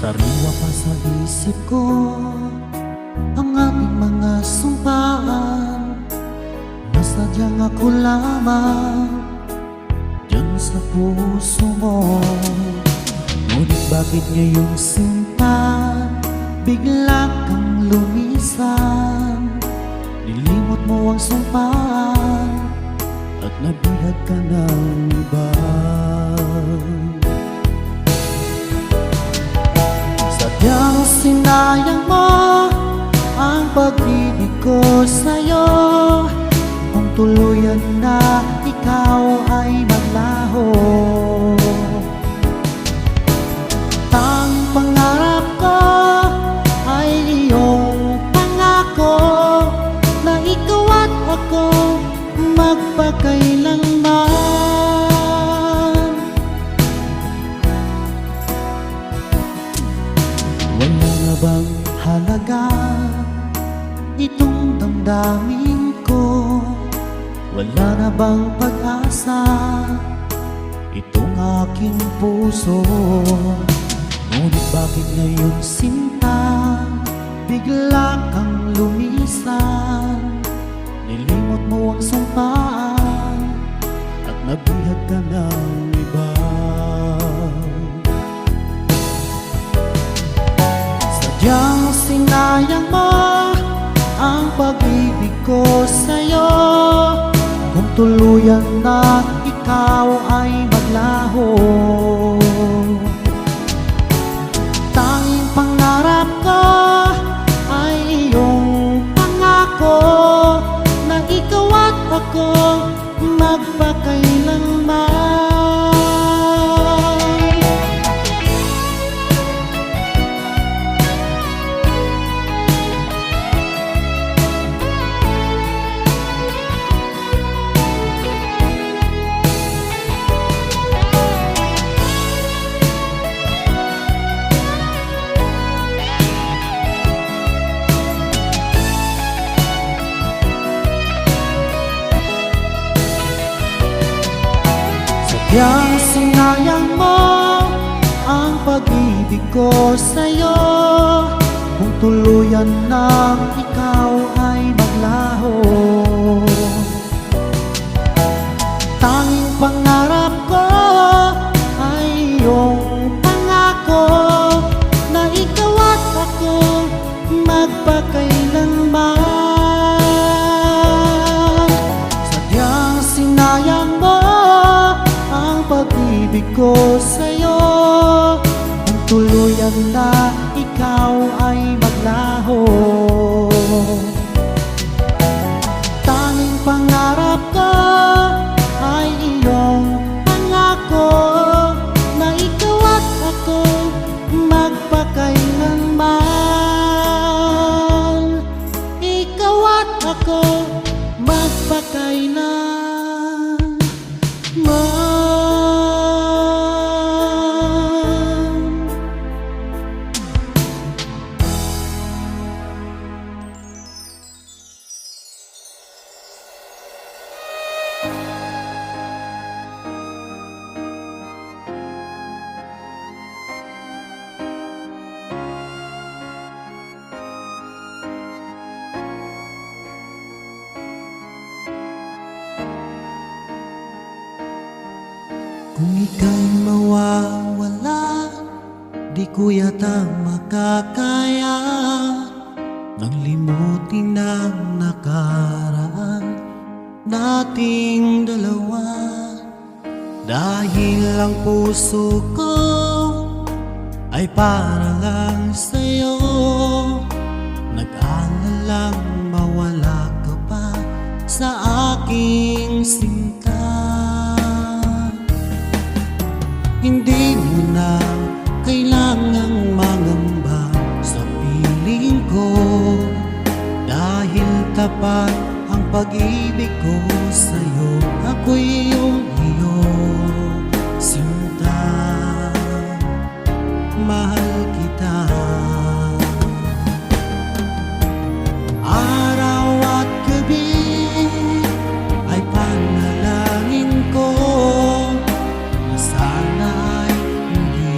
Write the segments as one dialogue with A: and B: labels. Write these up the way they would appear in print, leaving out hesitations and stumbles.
A: Sariwa pa sa isip ko ang ating mga sumpaan, na sadyang ako lamang diyan sa puso mo. Ngunit bakit ngayong sinta bigla kang lumisan? Nilimot mo ang sumpaan at nabihag ka ng iba. Sadyang sinayang mo ang pag-ibig ko sa'yo, kung tuluyan na ikaw ay maglaho. Tanging pangarap ko ay iyong pangako, na ikaw at ako magpakailanman. Wala na bang halaga itong damdamin ko? Wala na bang pag-asa itong aking puso? Ngunit bakit ngayon sinta bigla kang lumisan? Nilimot mo ang sumpaan at nabihag ka ng iba. Sadyang sinayang mo ang pag-ibig ko sa'yo, kung tuluyan na ikaw ay maglaho. Tanging pangarap ko ay iyong pangako, na ikaw at ako magpakailanman. Sadyang sinayang mo ang pag-ibig ko sa'yo, kung tuluyan na ikaw ay maglaho. Tanging pangarap ko ay iyong pangako, na ikaw at ako magpakailanman. Sadyang sinayang mo ang pag-ibig ko sa'yo, kung tuluyan na ikaw ay maglaho. Tanging pangarap ko ay iyong pangako, na ikaw at ako magpakailanman. Ikaw at ako magpakailanman. Kung ika'y mawawala, di ko yata makakaya nang limutin ang nakaraan nating dalawa. Dahil ang puso ko ay para lang sa'yo, nag-aalalang mawala ka pa sa aking sinta. Hindi mo na kailangang mangamba sa piling ko, dahil tapat ang pag-ibig ko sa'yo. Ako'y iyong sinta, mahal kita. Araw at gabi ay panalangin ko, na sana ay hindi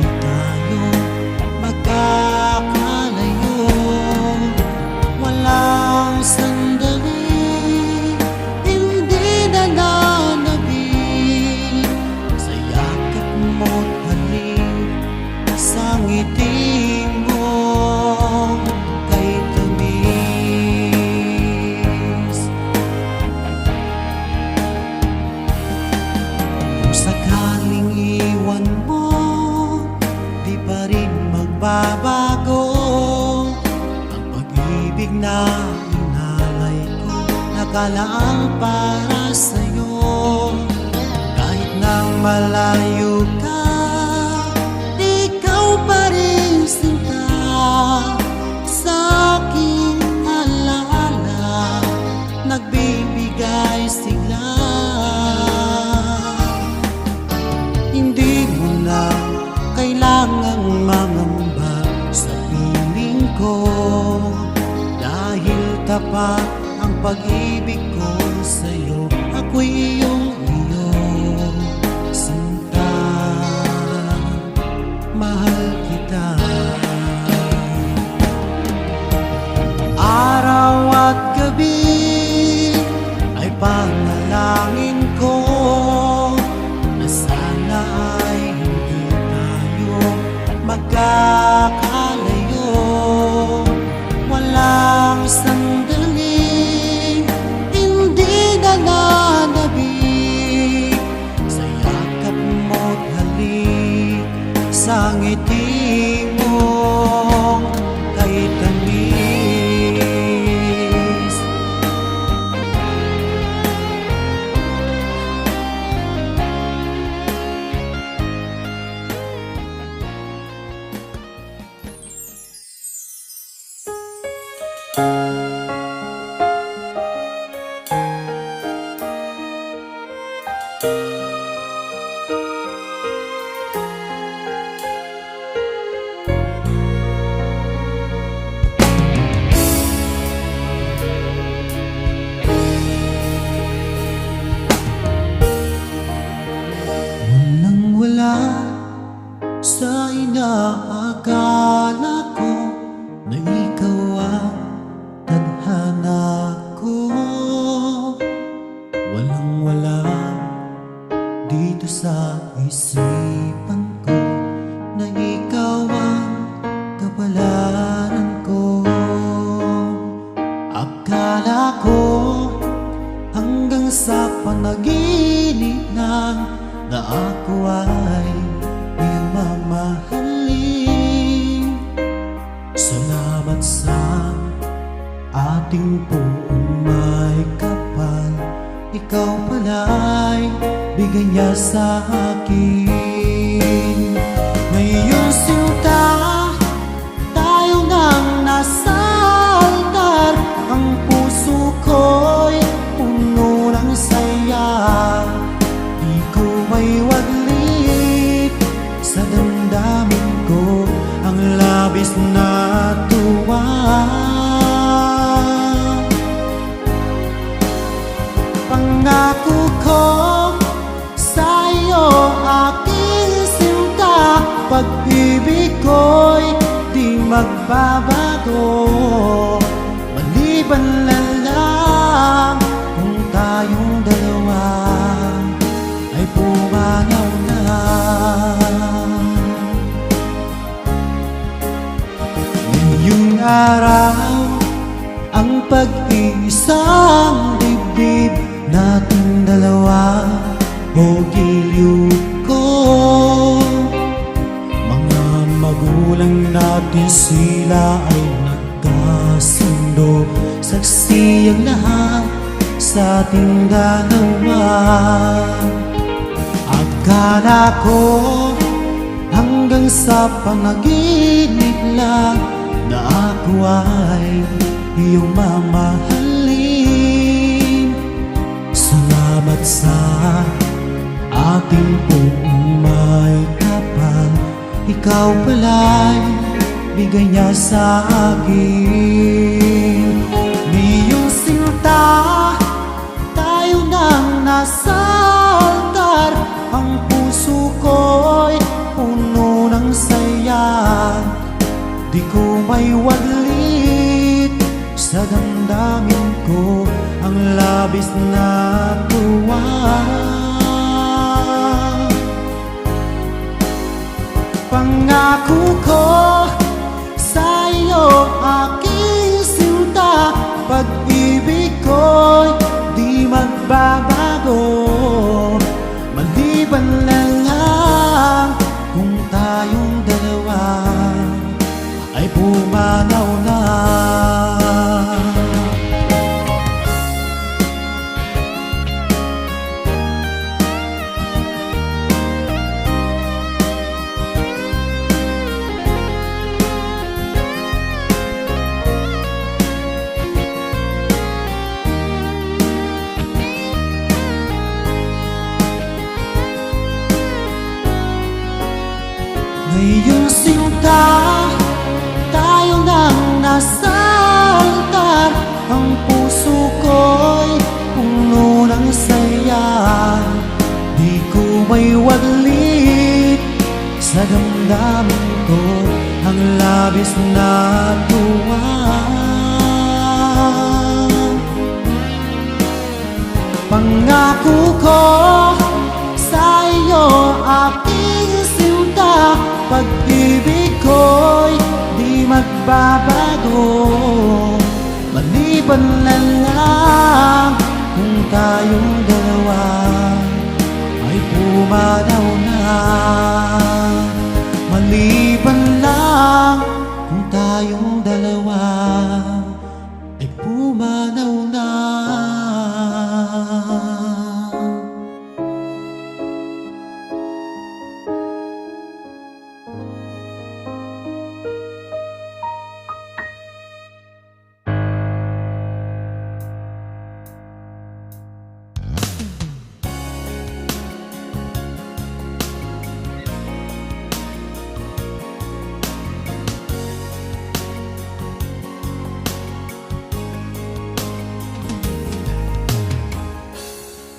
A: ngiti mo kay tamis. Kung sakaling iwan mo, di pa rin magbabago ang pag-ibig na inalay ko, nakalaang para sa'yo. Kahit nang malayo ka, ikaw pa rin sinta sa aking alaala, nagbibigay sigla. Hindi mo na kailangang mangamba sa piling ko, dahil tapat ang pag-ibig ko sa'yo. Ako'y iyong sinta, mahal kita. Araw at gabi ay panalangin ko na sana ay hindi tayo magkakalayo. Walang sandaling hindi nananabik sa yakap mo't halik, sa ngiti mong kay tamis. Walang-wala sa inaakala ko na ikaw ang tadhana ko. Walang-wala dito sa isipan ko na ikaw ang kapalaran ko. Akala ko hanggang sa panaginip lang na ako ay iyong mamahalin. Salamat sa ating buong may kapal, ikaw pala'y bigay niya sa akin. Ngayong sinta, tayo nang nasa altar, ang puso ko'y puno ng saya. Di ko may waglit sa damdamin ko ang labis na tuwa. Pangako ko sa iyo, aking sinta, pag-ibig ko'y di magbabago, maliban na lang kung tayong dalawa ay pumanaw na. Ngayong araw, ang pag-iisang dibdib nating dalawa o giliw ko. Mga magulang natin, sila ay nagkasundo, saksi ang lahat sa ating dalawa. Akala ko hanggang sa panaginip lang na ako ay iyong mamahalin. Salamat sa ating buong may kapal, ikaw pala'y bigay niya sa akin. Ngayong sinta, tayo nang nasa altar, ang puso ko'y puno ng saya. Di ko may waglit sa damdamin ko ang labis na tuwa. Pangako ko sa iyo, aking sinta, pag-ibig ko'y di magbabago. Maliban lang kung tayong dalawa ay pumanaw na. Ngayon sinta, tayo nang nasa altar. Ang puso ko'y puno ng saya. Di ko may waglit sa damdamin ko ang labis na tuwa. Pangako ko sa iyo, aking sinta, pag-ibig ko'y di magbabago. Maliban lang kung tayong dalawa ay pumanaw na. Maliban lang kung tayong dalawa ay pumanaw na.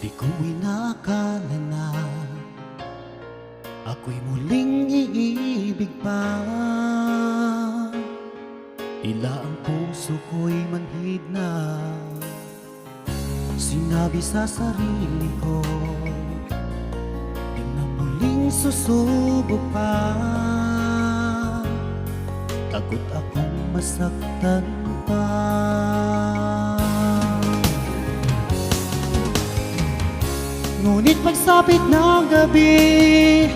A: Di ko inakala na ako'y muling iibig pa. Tila ang puso ko'y manhid na. Sinabi sa sarili ko, di na muling susubok pa. Takot akong masaktan pa. Ngunit pagsapit ng gabi,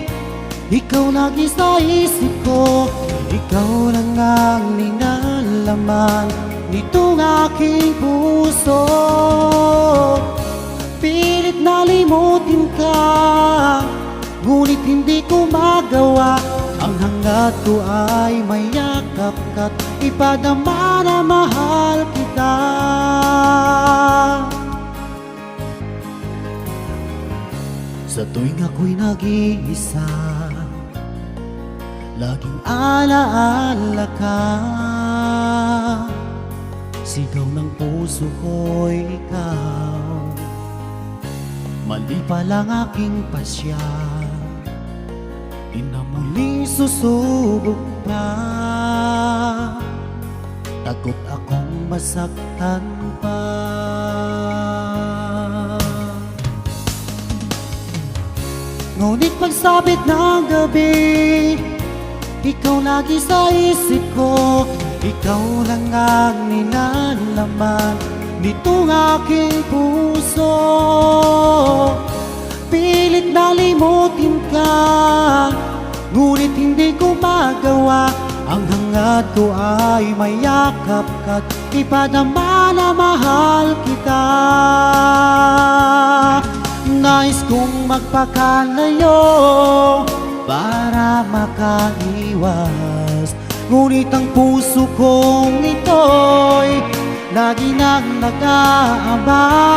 A: ikaw lagi sa isip ko. Ikaw lang ang ninalaman nitong aking puso. Pilit na limutin ka, ngunit hindi ko magawa. Ang hangad ko ay mayakap ka't ipadama na mahal kita. Sa tuwing ako'y nag-iisa, laging alaala ka. Sigaw ng puso ko'y ikaw. Mali pa lang aking pasya, di na muling susubok pa. Takot akong masaktan pa. Ngunit pagsapit ng gabi, ikaw lagi sa isip ko. Ikaw lang ang ninalaman nitong aking puso. Pilit na limutin ka, ngunit hindi ko magawa. Ang hangad ko ay mayakap ka't ipadama na mahal kita. Nais kong magpakalayo para makaiwas, ngunit ang puso kong ito'y lagi nang nag-aabang.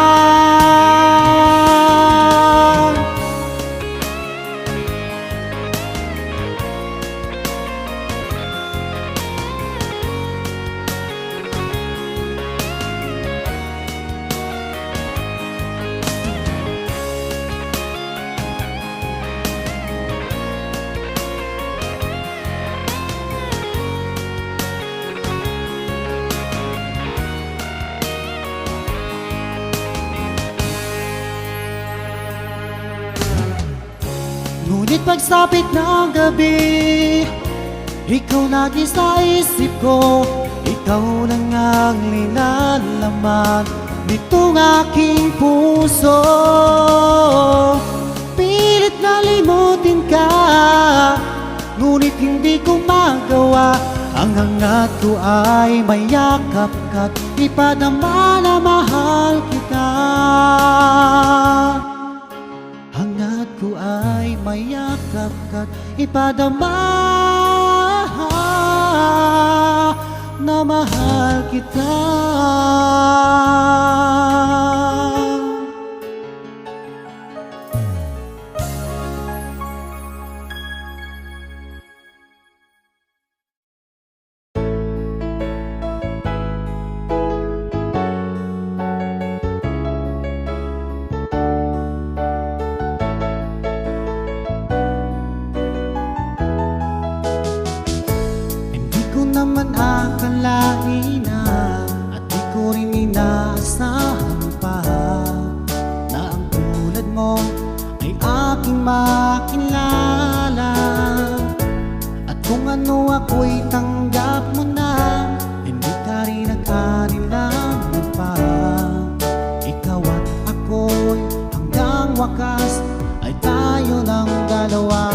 A: pagsapit ng gabi, ikaw lagi sa isip ko. Ikaw lang ang linalaman nitong aking puso. Pilit na limutin ka, ngunit hindi ko magawa. Ang hangat ko ay mayakap ka't ipadama na mahal kita. Hangat ko ay mayakap ka't ipadama na mahal kita. Naman akalain na at di ko rin inaasahan pa na ang tulad mo ay aking makilala. At kung ano ako'y tanggap mo na, hindi ka rin nag-alinlangan pa. Ikaw at ako'y hanggang wakas ay tayo ng dalawa.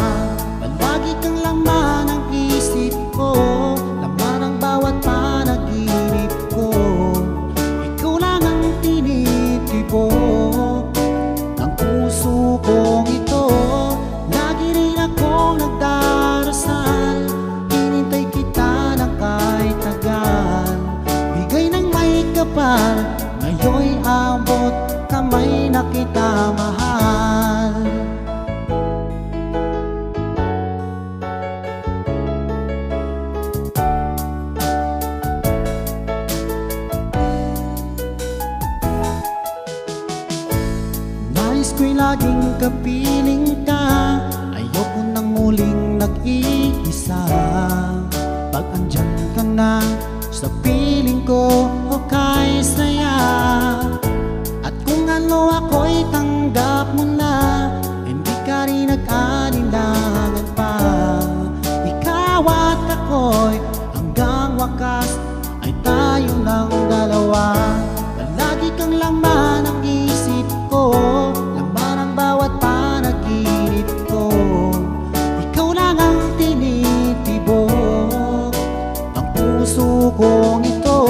A: Palagi kang laman ng isip ko, bawat panaginip ko. Ikaw lang ang tinitibok ng puso kong ito. Lagi rin akong nagdarasal, hinintay kita ng kahit tagal. Bigay ng may kapal, ngayon'y abot kamay na kita mahal. Nais ko'y laging kapiling ka, ayoko nang muling nag-iisa. Pag andyan ka na sa piling ko, okay saya. At kung ano ako'y tanggap mo na, hindi ka rin nag-alinlangan pa. Ikaw at ako'y hanggang wakas ay tayo ng dalawa. Palagi kang laman ng isip ko, bawat panaginip ko. Ikaw lang ang tinitibok ng puso kong ito.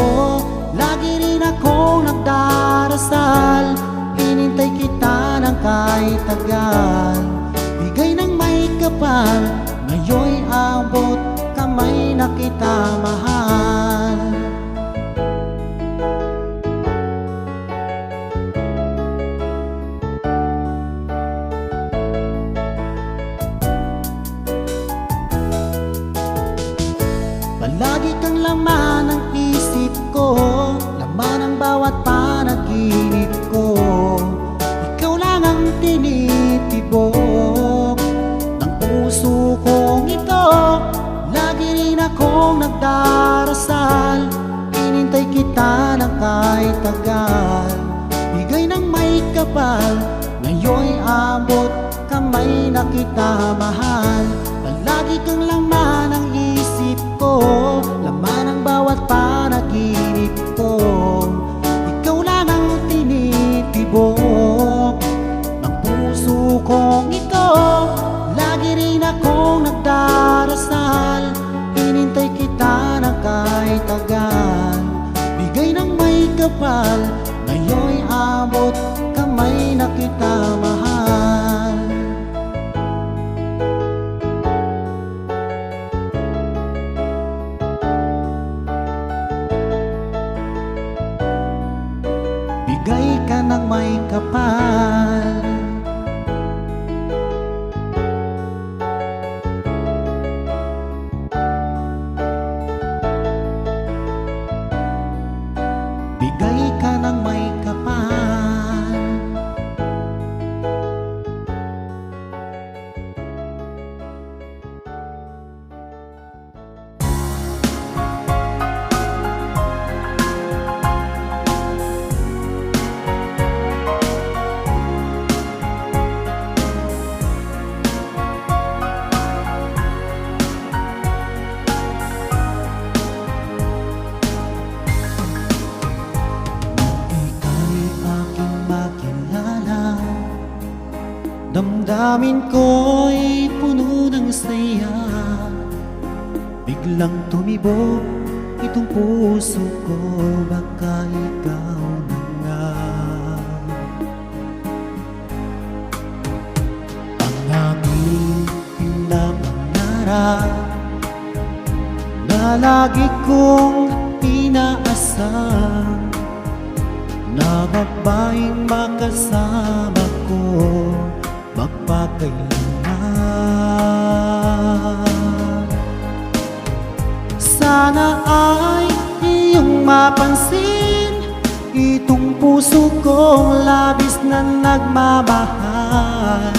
A: Lagi rin akong nagdarasal, hinintay kita ng kahit tagal. Bigay ng may kapal, ngayon'y abot kamay na kita mahal. Palagi kang laman ng isip ko, laman ng bawat panaginip ko. Ikaw lang ang tinitibok ng puso kong ito. Lagi rin akong nagdarasal, hinintay kita ng kahit tagal. Bigay ng may kapal, ngayon'y abot kamay na kita mahal. Palagi kang laman ng isip ko, laman ang bawat panaginip ko. Ikaw lang ang tinitibok ng puso kong ito. Lagi rin akong nagdarasal, hinintay kita ng kahit tagal. Bigay ng may kapal, ngayon'y abot kamay na kita mahal. damdamin ko'y puno ng saya. Biglang tumibok itong puso ko, baka ikaw na nga. Ang aking pinapangarap na lagi kong inaasam, na babaeng makasama ko magpakailanman. Sana ay iyong mapansin itong puso kong labis na nagmamahal.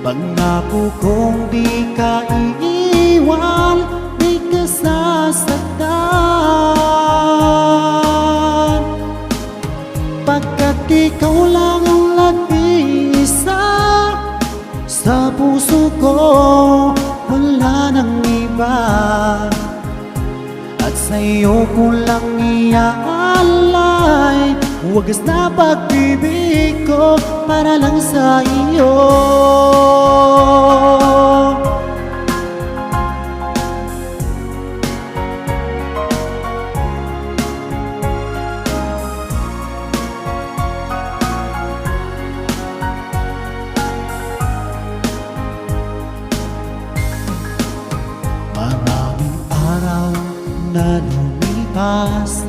A: Pangako kong di ka iiwan, di ka sasaktan, pagkat ikaw lang ang nag-iisa sa puso ko, wala nang iba. At sa'yo ko lang iaalay wagas na pag-ibig ko para lang sa iyo. Maraming araw na lumipas,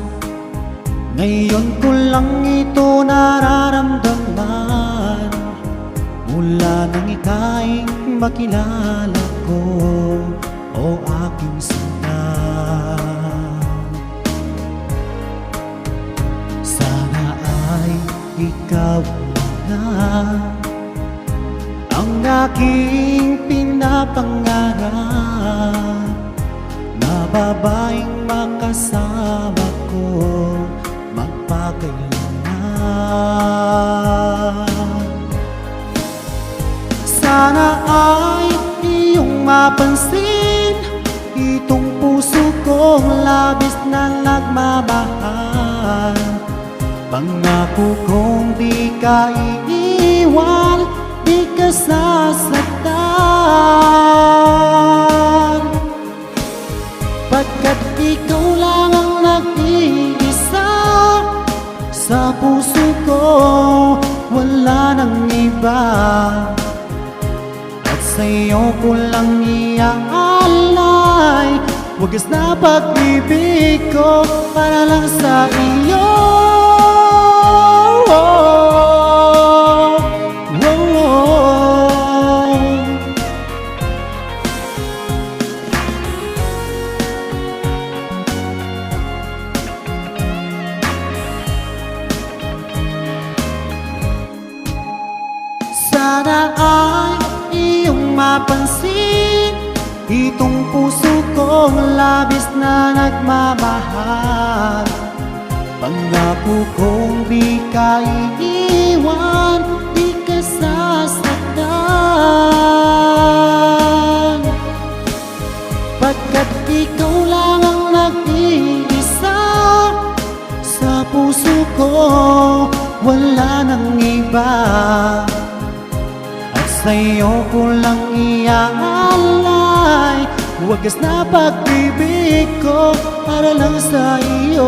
A: ngayon ko lang ito nararamdaman. Mula nang ika'y makilala ko, o aking sinta. Sana ay ikaw na ang aking pinapangarap, na babaeng makasama ko magpakailanman. Sana ay iyong mapansin itong puso kong labis na nagmamahal. Pangako kong di ka iiwan, di ka sasaktan, pagkat ikaw lang ang nag-iisa sa puso ko, wala nang iba. At sa'yo ko lang iaalay wagas na pag-ibig ko para lang sa iyo. Sana ay iyong mapansin itong puso kong labis na nagmamahal. Pangako kong di ka iiwan, di ka sasaktan, pagkat ikaw lang ang nag-iisa sa puso ko, wala nang iba. Sa'yo ko lang iaalay wagas na pag-ibig ko para lang sa iyo.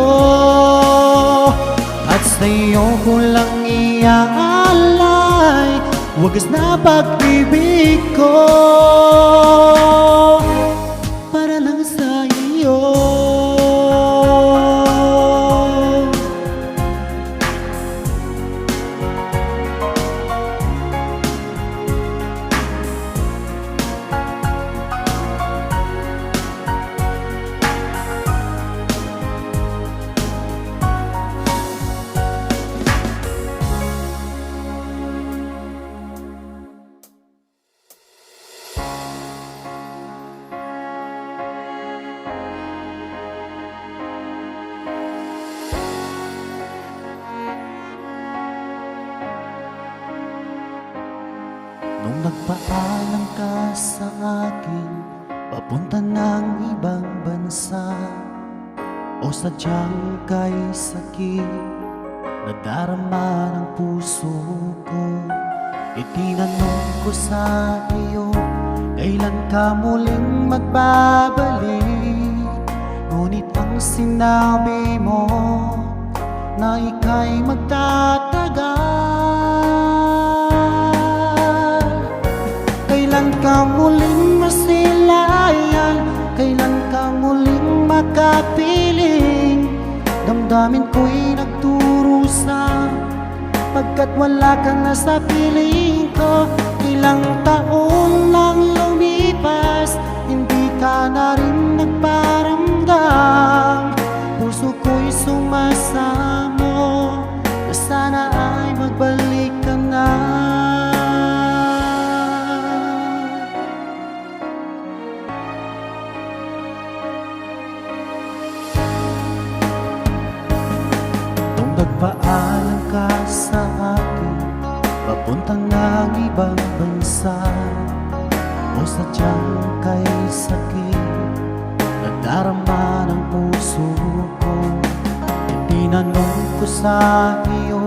A: At sa'yo ko lang iaalay wagas na pag-ibig ko para lang sa iyo. Nung nagpaalam ka sa akin papunta ng ibang bansa, o sadyang kay sakit nadarama ng puso ko, Itinanong ko sa iyo, kailan ka muling magbabalik? Ngunit ang sinabi mo na ika'y magtatagal. Kailan ka muling masilayan? Kailan ka muling makapiling? Damdamin ko'y nagturusa, pagkat wala ka na sa piling ko. Ilang taon nang lumipas, hindi ka na rin nagparamdam. Puso ko'y sumasamo na sana ay magbalik ka na. Nung nagpaalam ka sa akin, papuntang ng ibang bansa, o sadyang kay sakit nadarama ng puso ko. Itinanong ko sa iyo,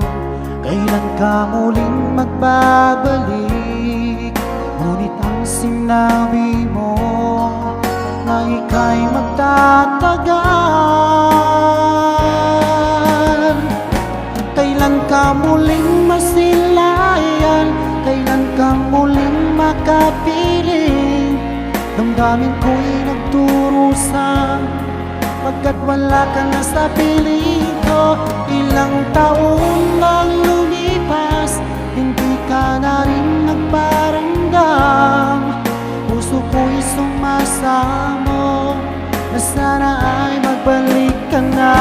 A: kailan ka muling magbabalik? Ngunit ang sinabi mo na ika'y magtatagal. Kailan ka muling masilayan? Kailan ka muling makapiling? Damdamin ko'y nagturusa, pagkat wala ka na sa piling ko. Ilang taon nang lumipas, hindi ka na rin nagparamdam. Puso ko'y sumasamo na sana ay magbalik ka na.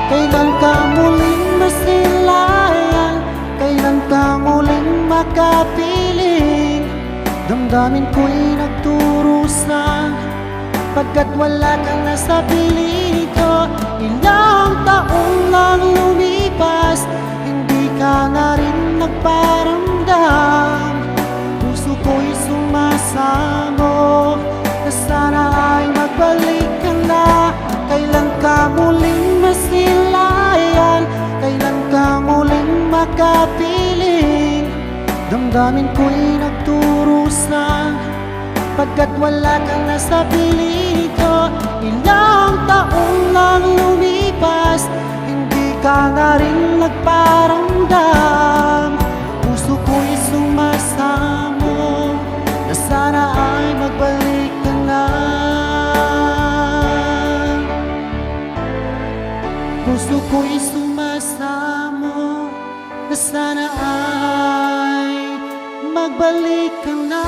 A: Kailan ka muling masilayan? Kailan ka muling makapiling? Damdamin ko'y nagturusa, pagkat wala ka na sa piling ko. Ilang taon nang lumipas, hindi ka na rin nagparamdam. Puso ko'y sumasamo na sana ay magbalik ka na. Kailan ka muling masilayan? Kailan ka muling makapiling? Damdamin ko'y nagturusa, pagkat wala ka na sa piling ko. Ilang taon nang lumipas, hindi ka na rin nagparamdam. Puso ko'y sumasamo na sana ay magbalik ka na. Puso ko'y sumasamo na sana ay magbalik ka na.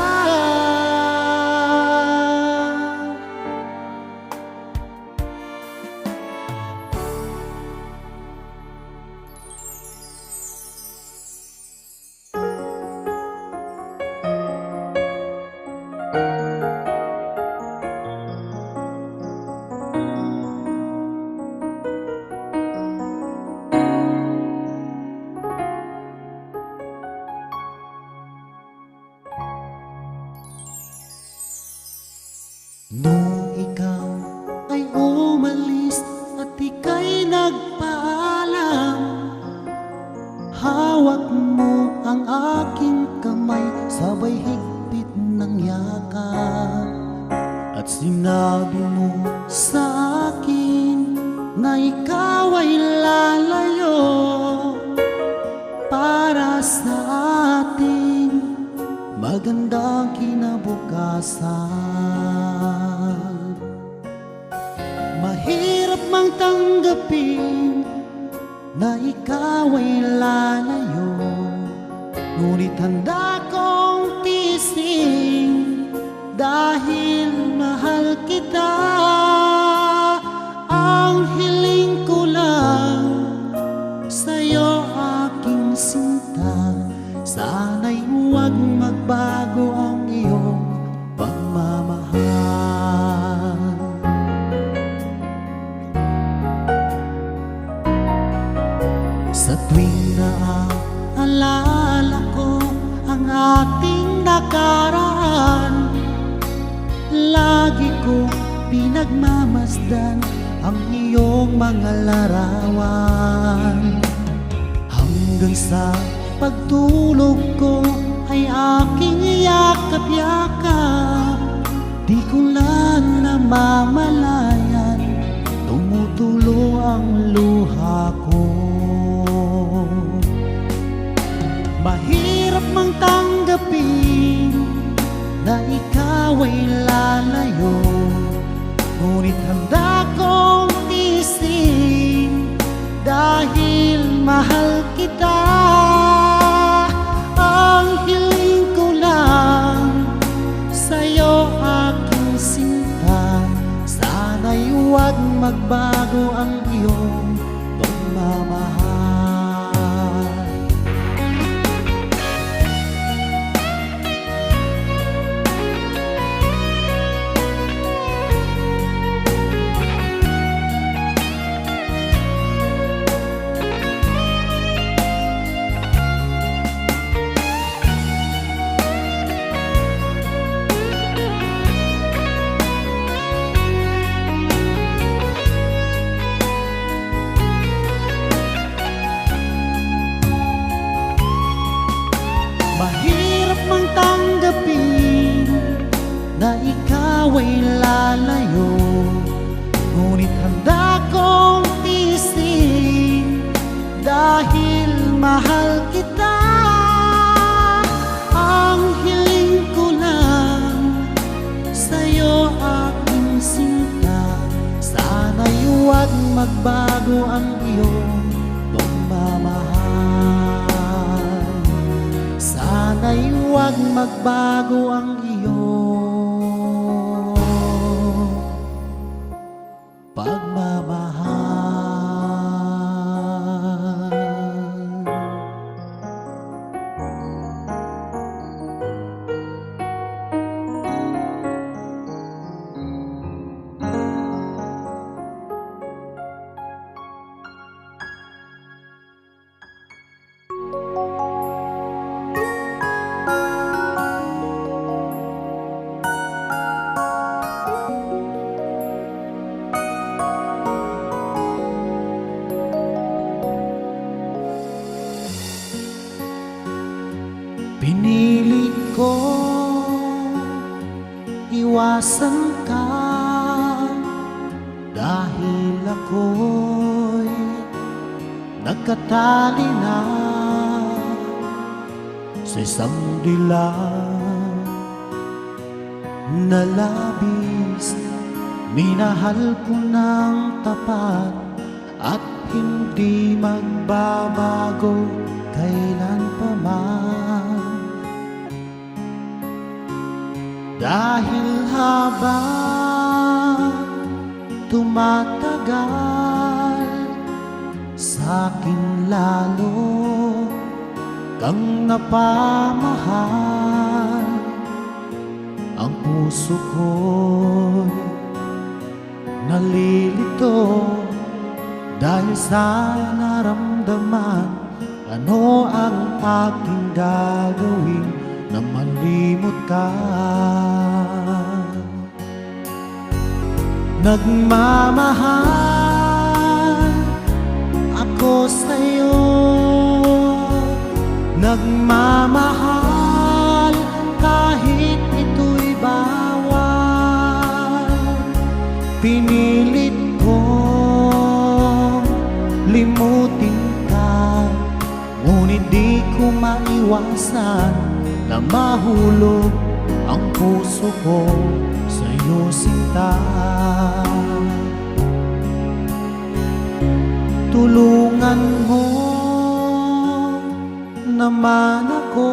A: Nung ikaw ay umalis at ika'y nagpaalam, hawak mo ang aking kamay, sabay higpit ng yakap. At sinabi mo sa akin na ikaw ay lalayo para sa ating magandang kinabukasan. Mahirap mang tanggapin na ikaw ay lalayo, ngunit handa kong tiisin dahil mahal kita. Ang hiling ko lang sa'yo, aking sinta, lagi ko pinagmamasdan ang iyong mga larawan. Hanggang sa pagtulog ko ay aking yakap-yakap, di ko lang namamalayan, tumutulo ang luha ko. Mahirap mang tanggapin na ikaw ay lalayo, ngunit handa kong tiisin dahil mahal kita. Ang hiling ko lang sa'yo, aking sinta, sana'y huwag magbago ang iyong pagmamahal. Mahirap mang tanggapin na ikaw ay lalayo, ngunit handa kong tiisin dahil mahal kita. Ang hiling ko lang sa'yo, aking sinta, sana'y huwag magbago ang iyong pagmamahal. Sana'y huwag magbago ang iyong pagmamahal. Pinili ko iwasan ka dahil ako'y nagkatali na sa isang dilag na labis. Minahal ko ng tapat at hindi magbabago kailan pa man. Dahil habang tumatagal, sa'kin lalo kang napamahal. Ang puso ko'y nalilito dahil sa naramdaman. Ano ang aking gagawin na malimot ka? Nagmamahal ako sa'yo, nagmamahal kahit ito'y bawal. Pinilit kong limutin ka, ngunit di ko maiwasan na mahulog ang puso ko sa'yo, sinta. Tulungan mo naman ako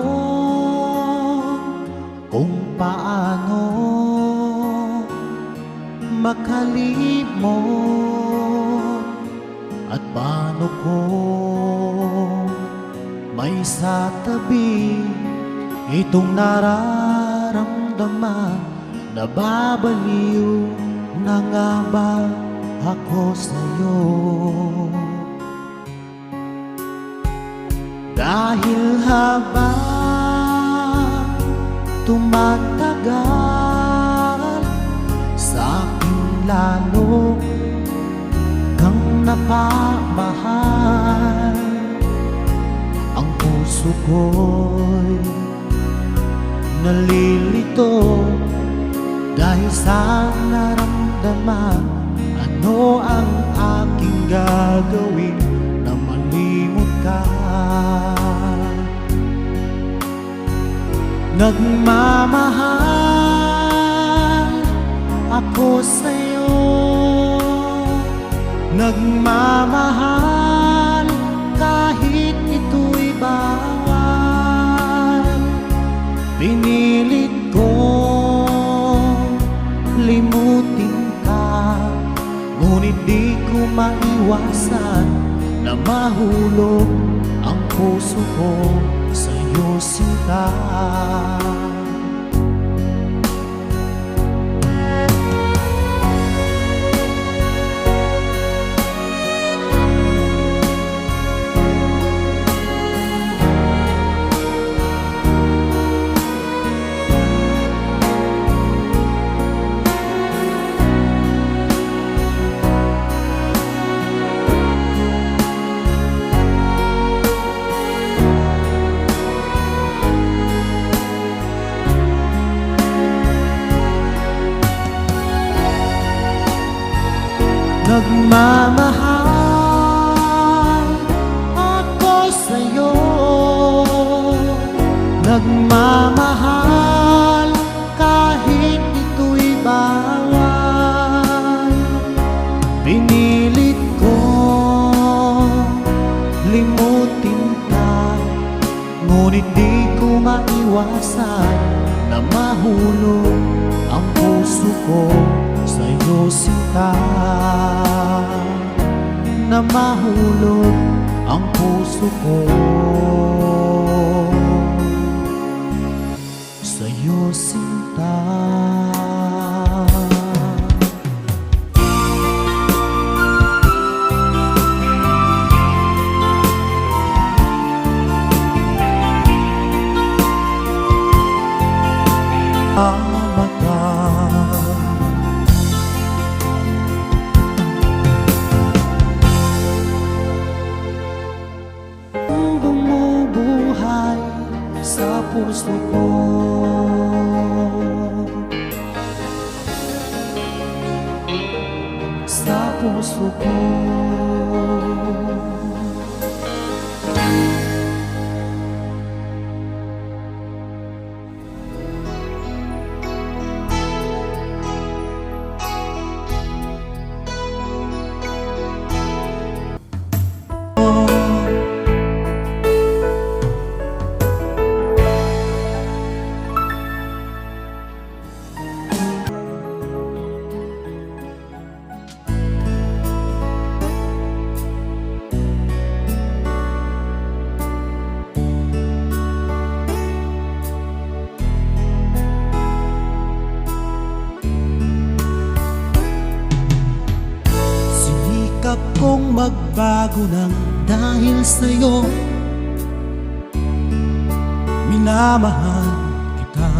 A: kung paano makalimot at paano ko may sa tabi itong nararamdaman. Nababaliw na nga ba ako sa'yo? Dahil habang tumatagal, lalo kang napamahal. Ang puso ko'y nalilito dahil sa naramdaman. Ano ang aking gagawin na malimot ka? Nagmamahal ako sa'yo, nagmamahal kahit ito'y bawal. Pinilit ko limutin ka, ngunit di ko maiwasan na mahulog ang puso ko sa'yo, sinta. Nagmamahal ako sa'yo, nagmamahal kahit ito'y bawal. Pinilit ko limutin ka, ngunit di ko maiwasan na mahulog ang puso ko sa'yo, sinta. Na mahulog ang puso ko sa'yo, sinta. Bumubuhay sa puso ko, sa puso ko. Sinikap kong magbago ng dahil sa'yo, minamahal kita.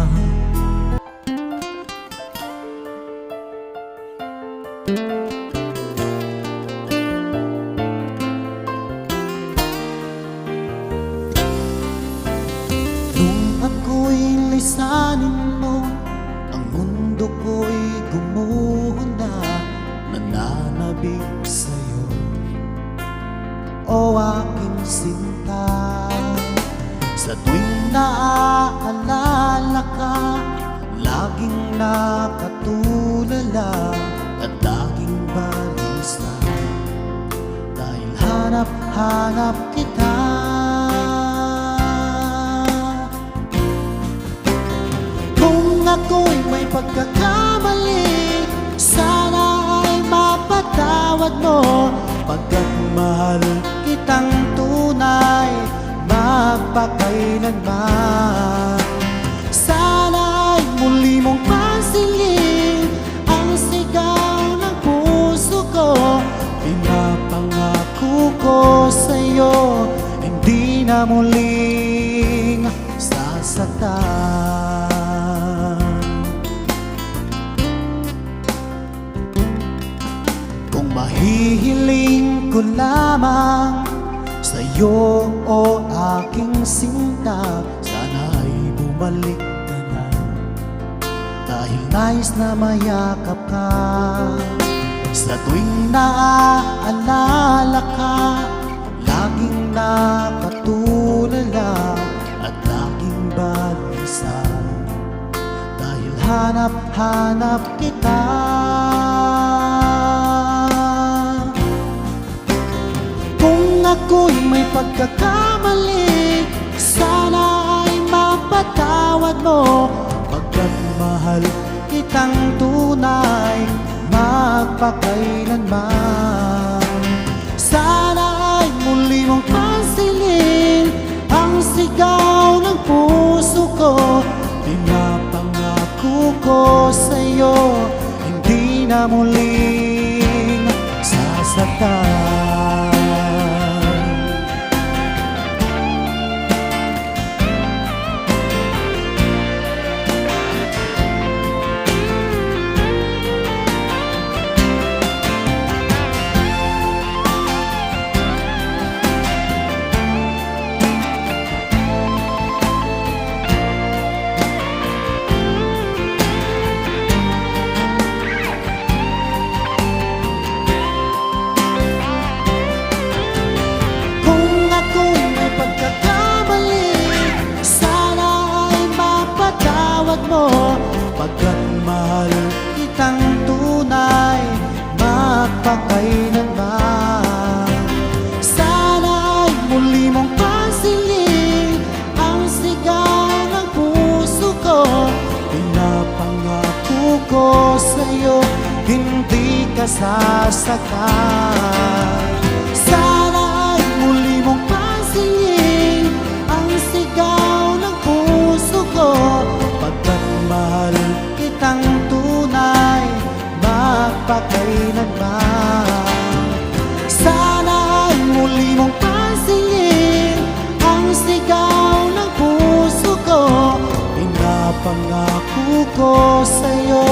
A: Nung ako'y lisanin mo, ang mundo ko'y gumuho na, nananabik sa'yo, o aking sinta. Sa tuwing naaalala ka, laging nakatulala at laging balisa, dahil hanap-hanap kita. Kung ako'y may pagkakamali, sana ay mapatawad mo, pagkat mahal kitang tunay magpakailanman. Sana ay muli mong pansinin ang sigaw ng puso ko. Pinapangako ko sa'yo, hindi na muling sasaktan. Mahihiling ko lamang sa'yo, o aking sinta, sana'y bumalik ka na, dahil nais na mayakap ka. Sa tuwing naaalala ka, laging nakatulala at laging balisa, dahil hanap-hanap kita. Kung ako'y may pagkakamali, sana ay mapatawad mo, pagkat mahal kitang tunay magpakailanman. Sana ay muli mong pansinin ang sigaw ng puso ko. Pinapangako ko sa'yo, hindi na muling sasaktan. Pagkat mahal kitang tunay magpakailanman. Sana ay muli mong pansinin ang sigaw ng puso ko. Pinapangako ko sa'yo, hindi ka sasaktan. Sana ay muli mong pansinin ang sigaw ng puso ko. Pagkat mahal kitang tunay magpakailanman. Sana ay muli mong pansinin ang sigaw ng puso ko. Pinapangako ko sa'yo,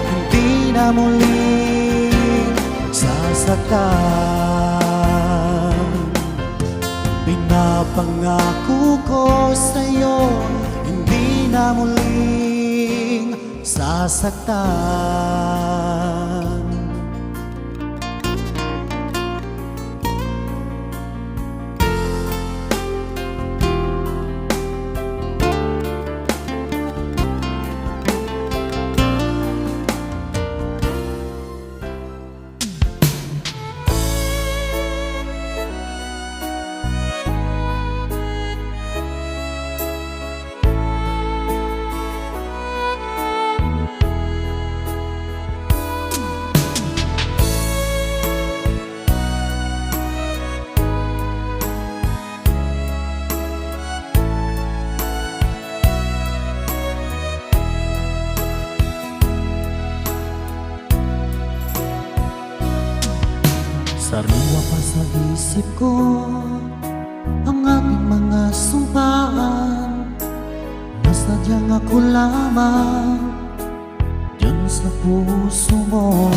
A: hindi na muling sasaktan. Pinapangako ko sa'yo, hindi na muling sasaktan. Sariwa pa sa isip ko ang ating mga sumpaan, na sadyang ako lamang dyan sa puso mo.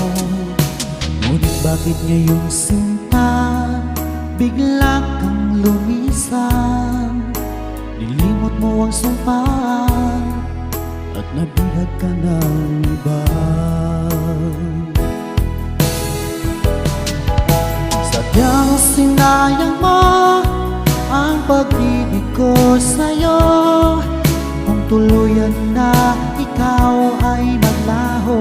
A: Ngunit bakit ngayong sinta bigla kang lumisan? Nilimot mo ang sumpaan at nabihag ka ng iba. Sadyang sinayang mo ang pag-ibig ko sa'yo, kung tuluyan na ikaw ay maglaho.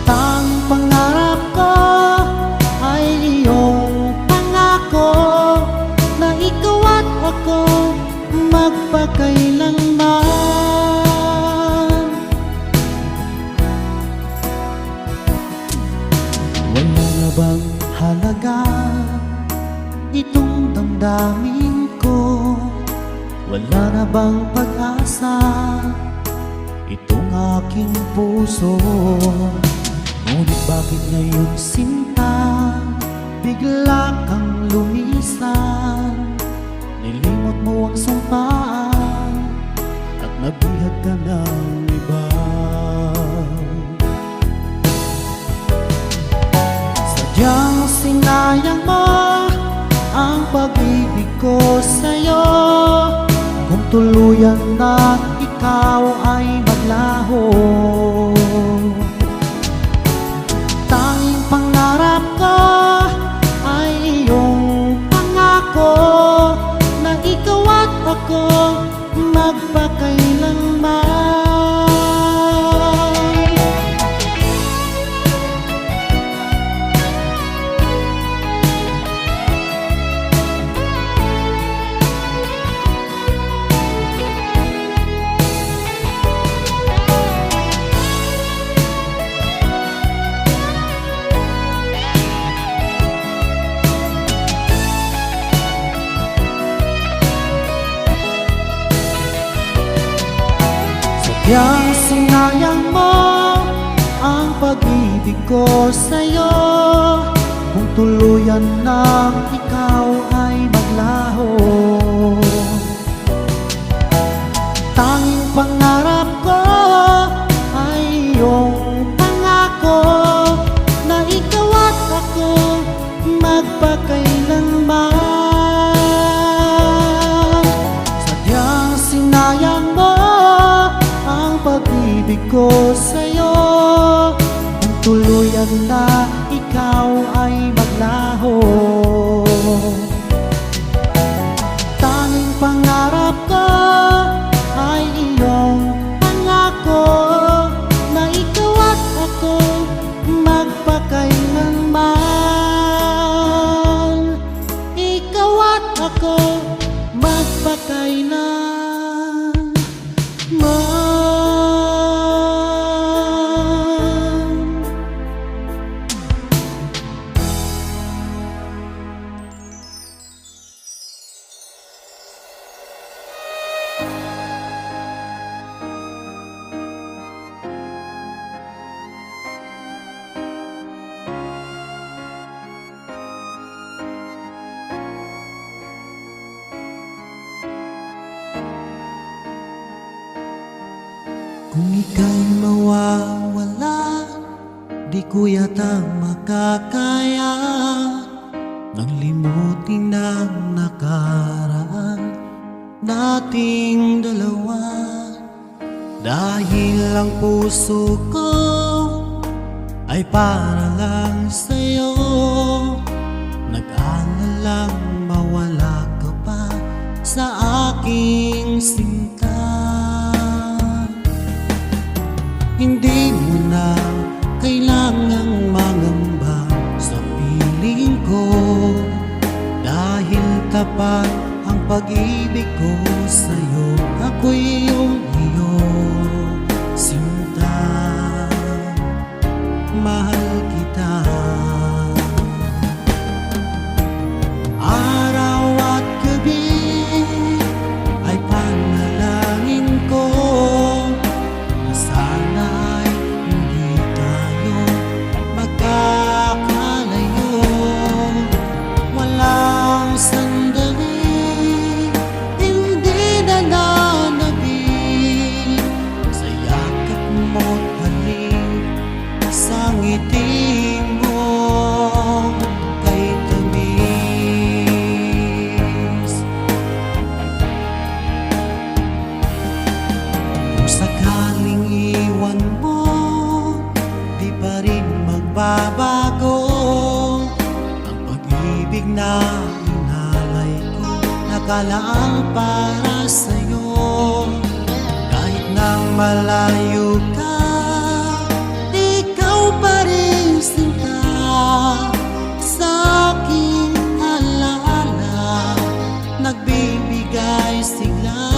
A: Tanging pangarap ko ay iyong pangako, na ikaw at ako magpakailanman. Wala na bang halaga itong damdamin ko? Wala na bang pag-asa itong aking puso? Ngunit bakit ngayon sinta bigla kang lumisan? Nilimot mo ang sumpaan at nabihag ka ng iba. sinayang mo ang pag-ibig ko sa'yo. Kung tuluyan na ikaw ay maglaho, tanging pangarap ko ay iyong pangako na ikaw at ako magpakailanman. Sadyang sinayang mo ang pag-ibig ko sa'yo. Kung tuluyan na ikaw ay maglaho, tanging pangarap ko ay iyong pangako na ikaw at ako magpakailanman. Sadyang sinayang mo ang pag-ibig ko sa'yo. Kung tuluyan na ikaw ay maglaho, tanging pangarap ko ay iyong pangako na ikaw at ako magpakailanman. Ikaw at ako magpakailanman. Kung ika'y mawawala, di ko yata makakaya nang limutin ang nakaraan nating dalawa. Dahil ang puso ko ay para lang sa'yo, nag-aalalang mawala ka pa sa aking sinta. Hindi mo na kailangang mangamba sa piling ko, dahil tapat ang pag-ibig ko sa'yo. Ako'y iyong sinta, mahal kita. Araw at gabi ay panalangin ko na sana'y hindi tayo magkakalayo. Walang sandali hindi nananabik sa yakap mo't halik, sa ngiti mo kay tamis. Kung sakaling iwan mo, di pa rin magbabago ang pag-ibig na inalay ko, nakalaan para sa'yo. Kahit na malayo ka, ikaw pa rin sinta sa aking alaala, nagbibigay sigla.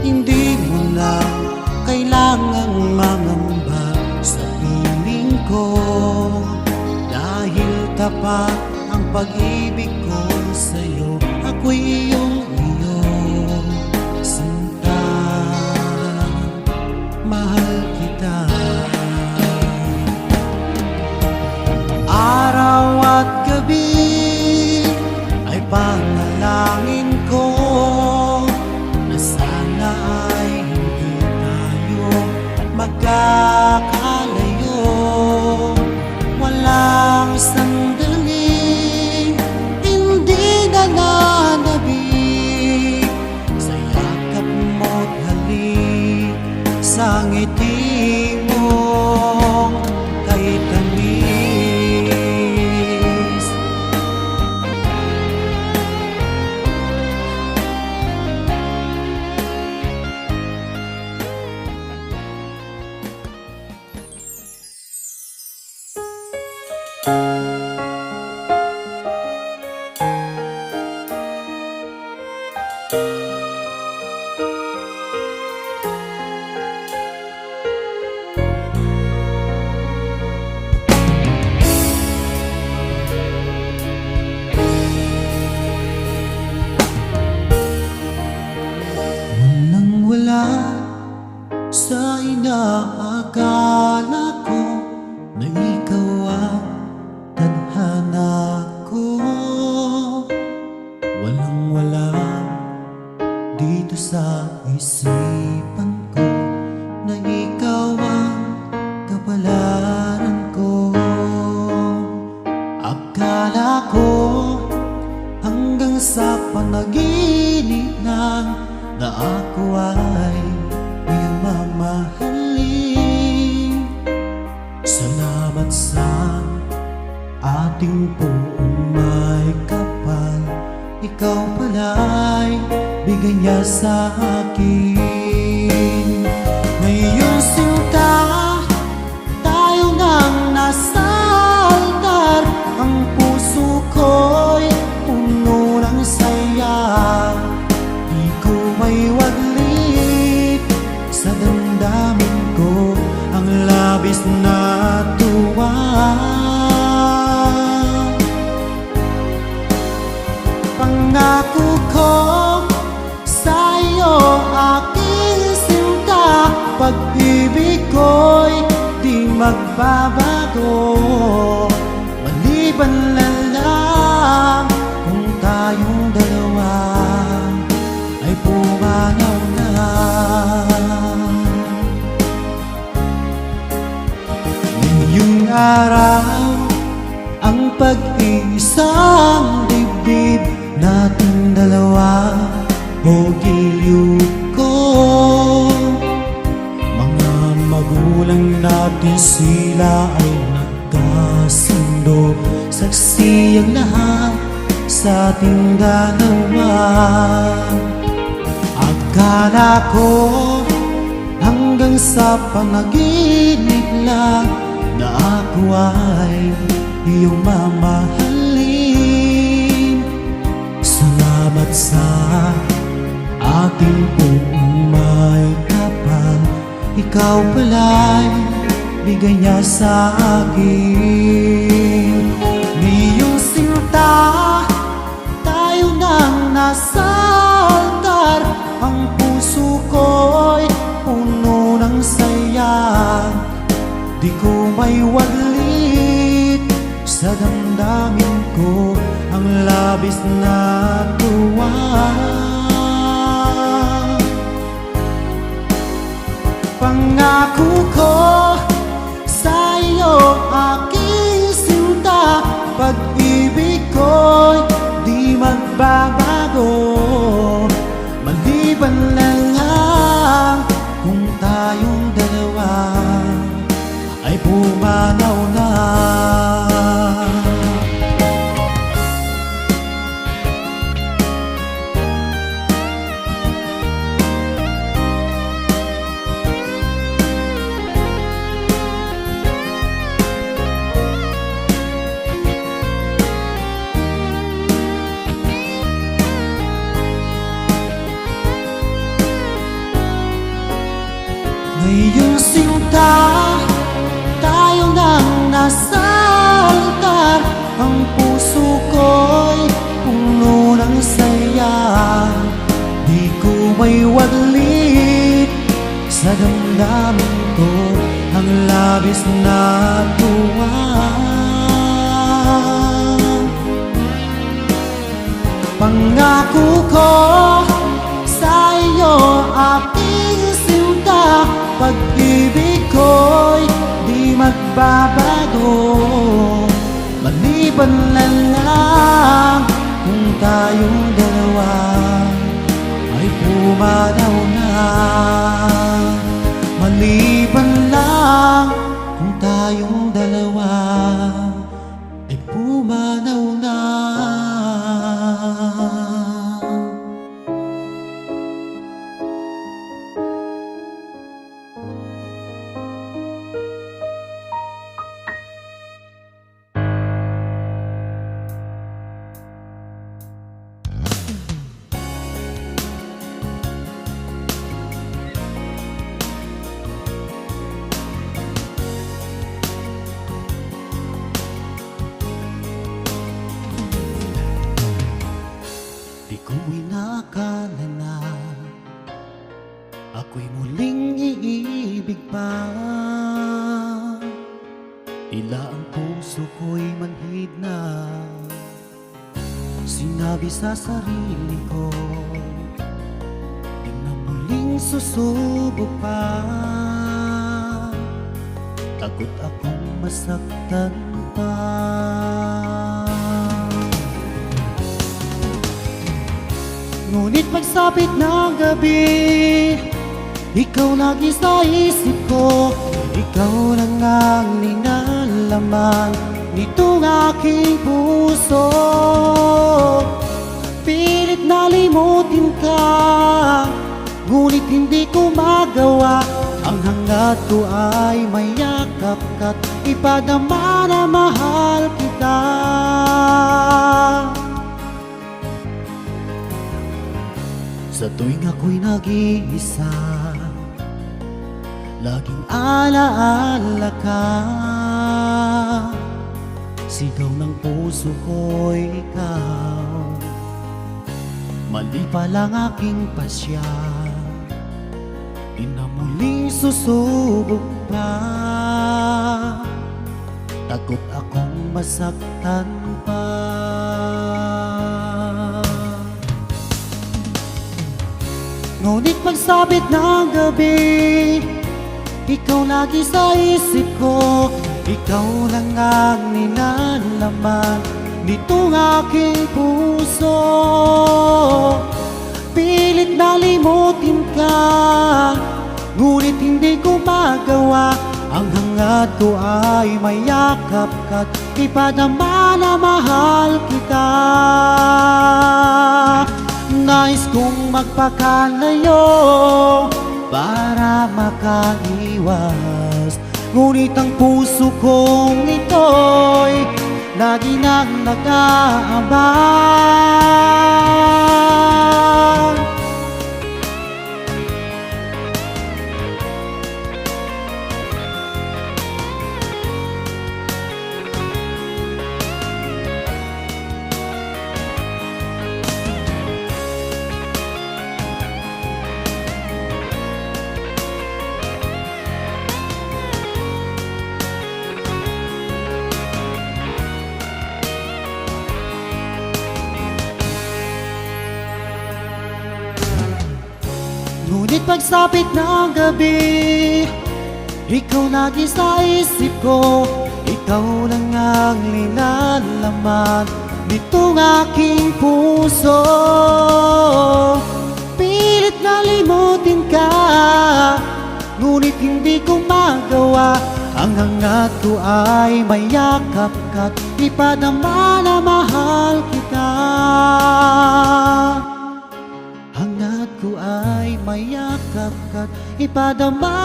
A: Hindi mo na kailangang mangamba sa piling ko, dahil tapat ang pag-ibig ko sa'yo. Ako'y iyong sinta, mahal kita. Araw at gabi ay panalangin ko na sana ay hindi tayo magkakalayo. Wala sa ngiti mong kay tamis. Wala sa inaakala ko na ikaw ang tadhana ko. Walang-wala dito sa isipan ko na ikaw ang kapalaran ko. Akala ko hanggang sa panaginip lang na ako ay iyong mamahalin. Salamat sa ating buong may kapal, ikaw pala'y bigay niya sa akin. Ngayong sinta, tayo nang nasa altar, ang puso ko'y puno ng saya. May waglit sa damdamin ko, ang labis na tuwa. Pangako ko sa iyo, aking sinta, pag-ibig ko'y di magbabago. Maliban na lang kung tayong dalawa ay pumanaw na. Ngayong araw, ang pag-iisang dibdib nating dalawa o giliw ko. Mga magulang natin, sila ay nagkasundo, saksi ang lahat sa ating dalawa. Akala ko hanggang sa panaginip lang na ako ay iyong mamahalin. Salamat sa ating buong may kapal, ikaw pala'y bigay niya sa akin. Ngayong sinta, tayo nang nasa altar, ang puso ko'y puno ng saya. Di ko may waglit sa damdamin ko, ang labis na tuwa. Pangako ko sa iyo, aking sinta, pag-ibig ko'y di magbabago. Maliban na lang kung tayong dalawa ay pumanaw na. Ngayong sinta, tayo nang nasa altar, ang puso ko'y puno ng saya. Di ko may waglit sa damdamin ko, ang labis na tuwa. Pangako ko sa iyo, aking sinta, pag-ibig ko'y di magbabago. Maliban na lang kung tayong dalawa ay pumanaw na. muling iibig pa. Tila ang puso ko'y manhid na. Sinabi sa sarili ko, di na muling susubok pa. Takot akong masaktan pa. Ngunit pagsapit ng gabi, ikaw lagi sa isip ko. Ikaw lang ang linalaman nitong aking puso. Pilit na limutin ka, ngunit hindi ko magawa. Ang hangat ko ay mayakap ka't ipadama na mahal kita. Sa tuwing ako'y nag-iisa, laging alaala ka. Sigaw ng puso ko'y ikaw. Mali palang aking pasya, di na muling susubok pa. Takot akong masaktan pa. Ngunit pagsapit ng gabi, ikaw lagi sa isip ko. Ikaw lang ang ninalaman nitong aking puso. Pilit na limutin ka, ngunit hindi ko magawa. Ang hangat ko ay mayakap ka't ipadama na mahal kita. Nais kong magpakalayo para makaiwas, ngunit ang puso kong ito'y lagi nang nag-aabang. Ngunit pagsapit ng gabi, ikaw lagi sa isip ko. Ikaw lang ang linalaman nitong aking puso. Pilit na limutin ka, ngunit hindi ko magawa. Ang hangat ko ay mayakap ka't ipadama na mahal kita. Hangat ko ay mayakap ka't ipadama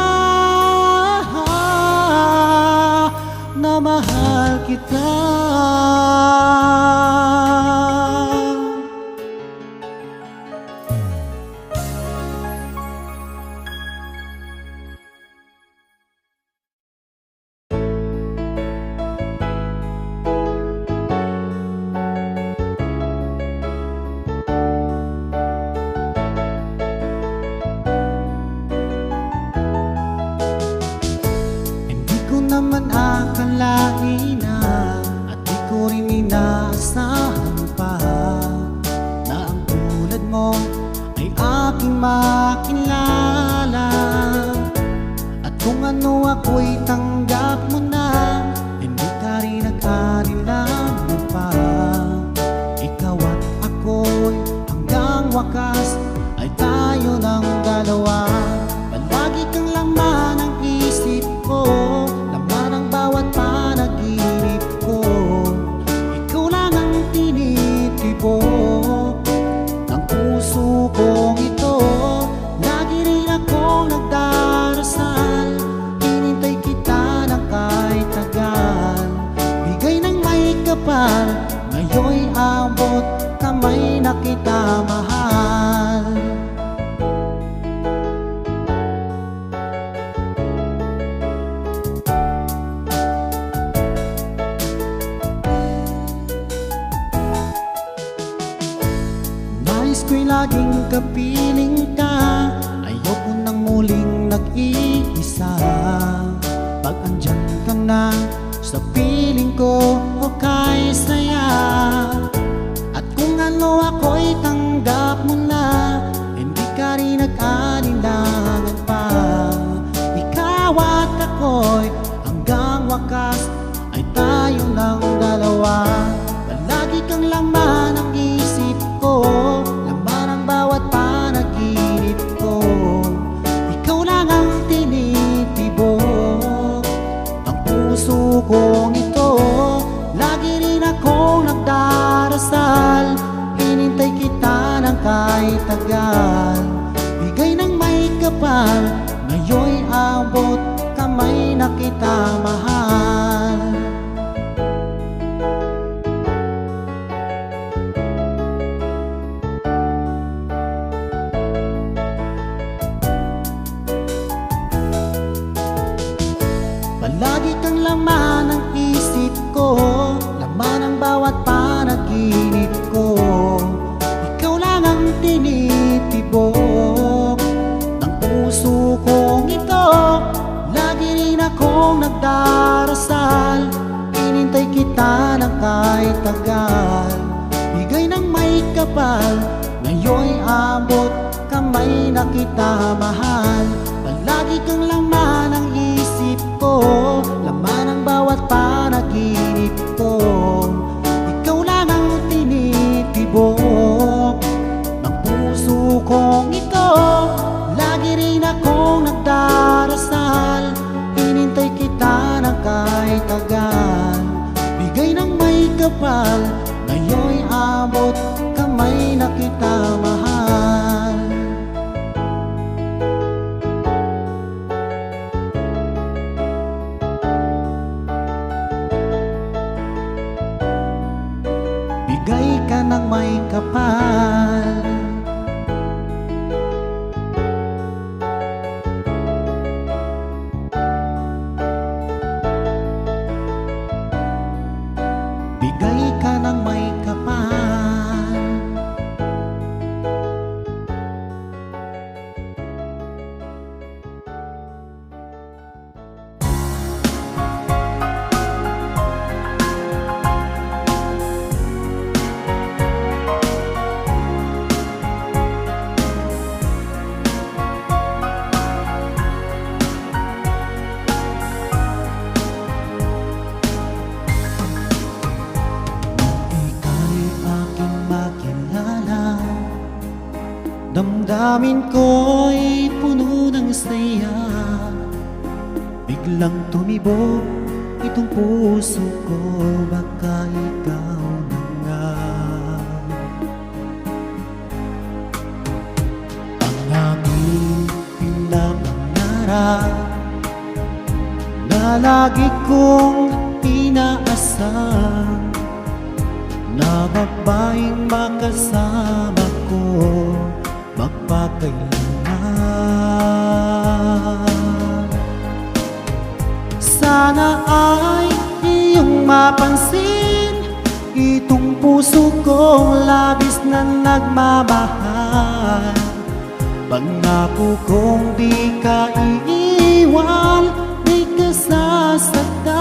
A: na mahal kita. Naman akalain na at di ko rin inaasahan pa na ang tulad mo ay aking makilala. At kung ano ako'y tanggap mo na, hindi ka rin nagkarilangan pa. Ikaw at ako'y hanggang wakas ay tayo ng dalawa. Palagi kang laman ng isip ko, bawat panaginip ko. Ikaw lang ang tinitibok ng puso kong ito. Lagi rin akong nagdarasal, hinintay kita ng kahit tagal. Bigay ng may kapal, ngayon'y abot kamay na kita mahal. Nais ko'y laging kapiling ka, ayoko nang muling nag-iisa. Pag andyan ka na sa piling ko, okay saya. At kung ano ako'y tanggap mo na, hindi ka rin nag-alinlangan pa. Ikaw at ako'y hanggang wakas ay tayo ng dalawa. Palagi kang laman ng isip ko, laman ang bawat panaginip ko. Ikaw lang ang tinitibok ng puso kong ito. Lagi rin akong nagdarasal, hinintay kita ng kahit tagal. Bigay ng may kapal, ngayon'y abot kamay na kita mahal. Palagi kang laman ng isip ko, laman ang bawat panaginip ko. Ikaw lang ang tinitibok ng puso kong ito. Lagi rin akong nagdarasal, hinintay kita ng kahit tagal. Bigay ng may kapal, ngayon'y abot kamay na kita mahal. Palagi kang laman ng isip ko, laman ang bawat panaginip ko. Ikaw lang ang tinitibok ng puso kong ito. Lagi rin akong nagdarasal, hinintay kita ng kahit tagal. Bigay ng may kapal, ngayon'y abot kamay na kita mahal. Bigay ka ng may kapal. Bigay ka ng may kapal. Damdamin ko'y puno ng saya, biglang tumibok itong puso ko. Baka ikaw na nga ang aking pinapangarap na lagi kong inaasahan, na babaeng makasama ko magpakailanman. Sana ay iyong mapansin itong puso kong labis na nagmamahal. Pangako kong di ka iiwan, di ka sasaktan,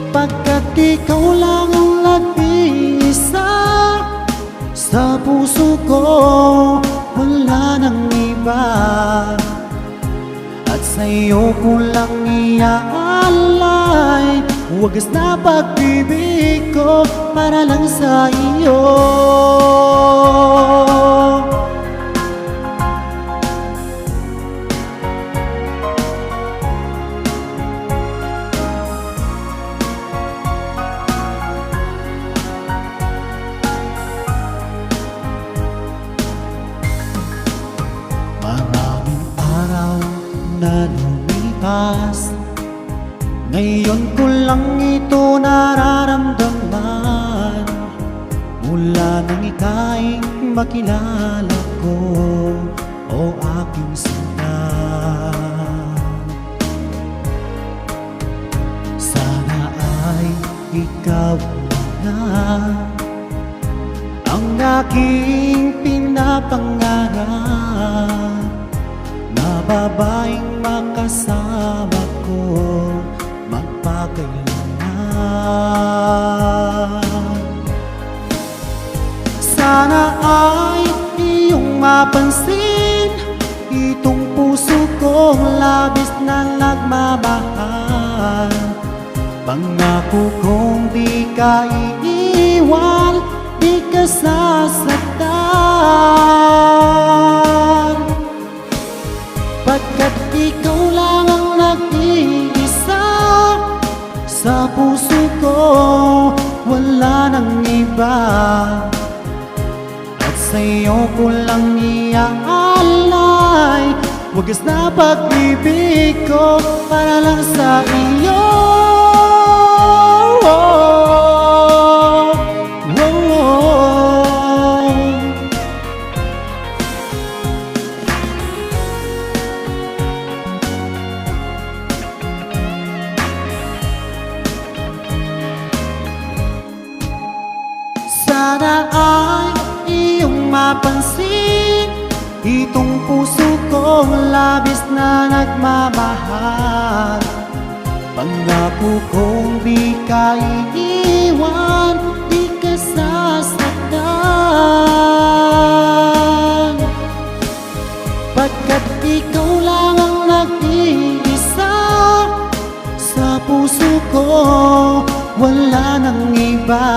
A: pagkat ikaw lang ang nag-iisa sa puso ko, wala nang iba. At sa'yo ko lang iaalay wagas na pag-ibig ko para lang sa iyo. Maraming araw na lumipas, ngayon ko lang ito nararamdaman. Mula nang ika'y makilala ko, o aking sinta. Sana ay ikaw na ang aking pinapangarap, kong labis na nagmamahal. Pangako kong di ka iiwan, di ka sasaktan, pagkat ikaw lang ang nag-iisa sa puso ko, wala nang iba. At sa'yo ko lang iaalay wagas na pag-ibig ko para lang sa iyo. Sana ay iyong mapansin itong puso kong labis na nagmamahal. Pangako kong di ka iiwan, di ka sasaktan, pagkat ikaw lang ang nag-iisa sa puso ko, wala nang iba.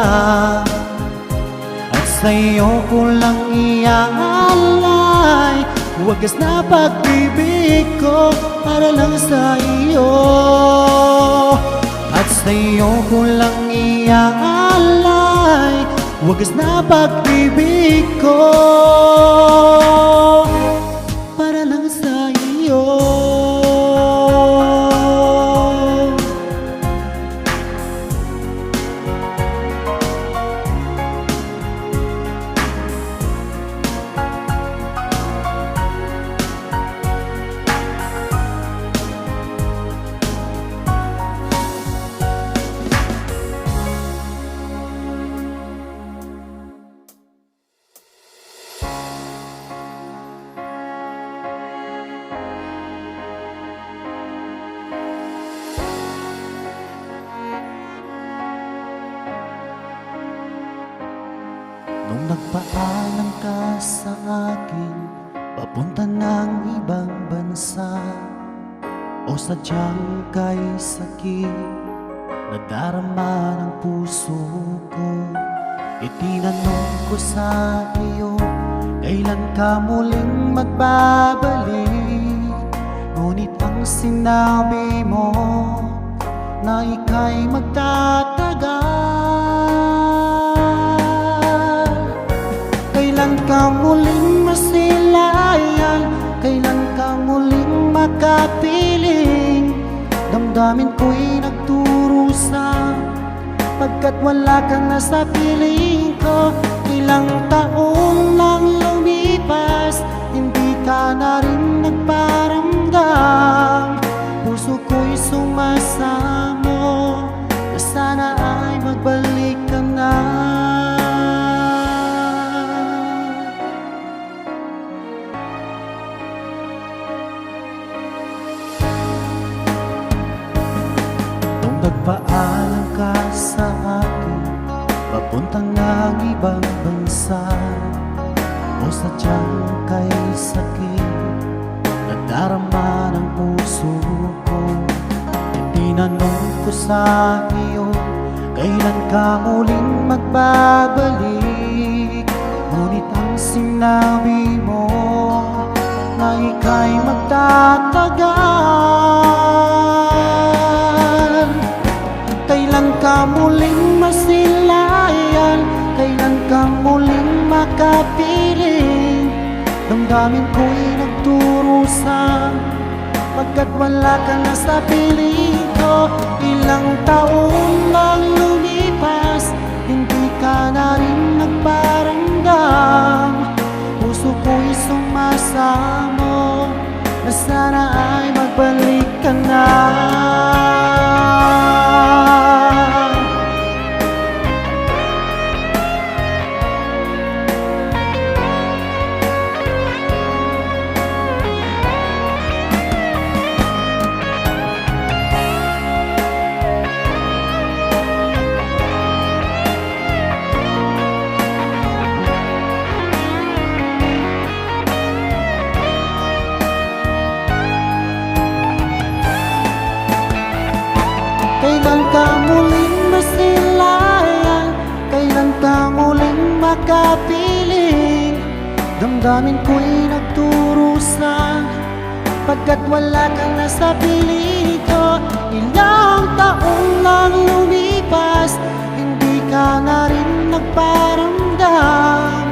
A: Sa'yo ko lang iaalay wagas na pag-ibig ko para lang sa iyo. At sa'yo ko lang iaalay wagas na pag-ibig ko para lang sa iyo. Nung nagpaalam ka sa akin, papunta ng ibang bansa, o sadyang kay sakit nadarama ng puso ko, itinanong ko sa iyo, kailan ka muling magbabalik? Ngunit ang sinabi mo na ika'y magtatagal. Kailan ka muling masilayan? Kailan ka muling makapiling? Damdamin ko'y nagdurusa, pagkat wala kang nasa piling ko. Ilang taon lang lumipas, hindi ka na rin nagparamdam. Puso ko'y sumasamo na sana ay magbalik ka na. Nagpaalam ka sa akin, papunta ng ibang bansa, o sadyang kay sakit nadarama ng puso ko. Tinanong ko sa iyo, kailan ka muling magbabalik? Ngunit ang sinabi mo na ika'y magtatagal. Kailan ka muling masilayan? Kailan ka muling makapiling? Damdamin ko'y nagdurusa, pagkat wala ka na sa piling ko. Ilang taon lang lumipas, hindi ka na rin nagparamdam. Puso ko'y sumasamo na sana ay magbalik ka na. Kailan ka muling masilayan? Kailan ka muling makapiling? Damdamin ko'y nagturusan, pagkat wala ka na sa piling ko. Ilang taong nang lumipas, hindi ka na rin nagparamdam.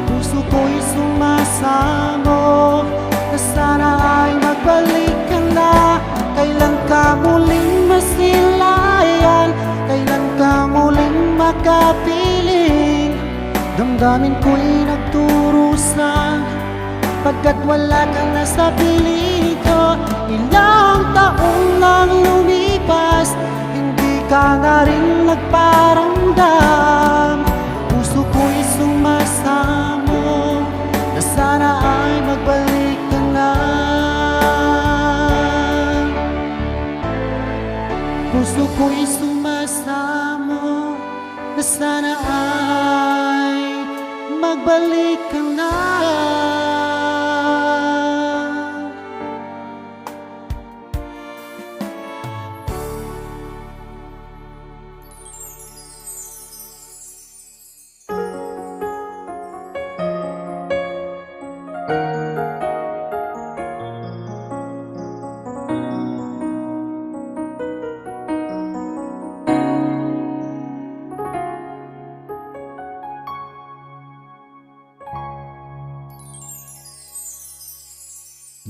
A: Puso ko'y sumasamo na sana ay magbalik ka na. Kailan ka muling masilayan? Kailan ka muling makapiling? Damdamin ko'y nagturusan, pagkat wala ka na sa piling ko. Ilang taong nang lumipas, hindi ka na rin nagparamdam. Puso ko'y sumasamo na sana ay magbalik ka na. Puso ko'y sumasamo na sana ay magbalik ka na.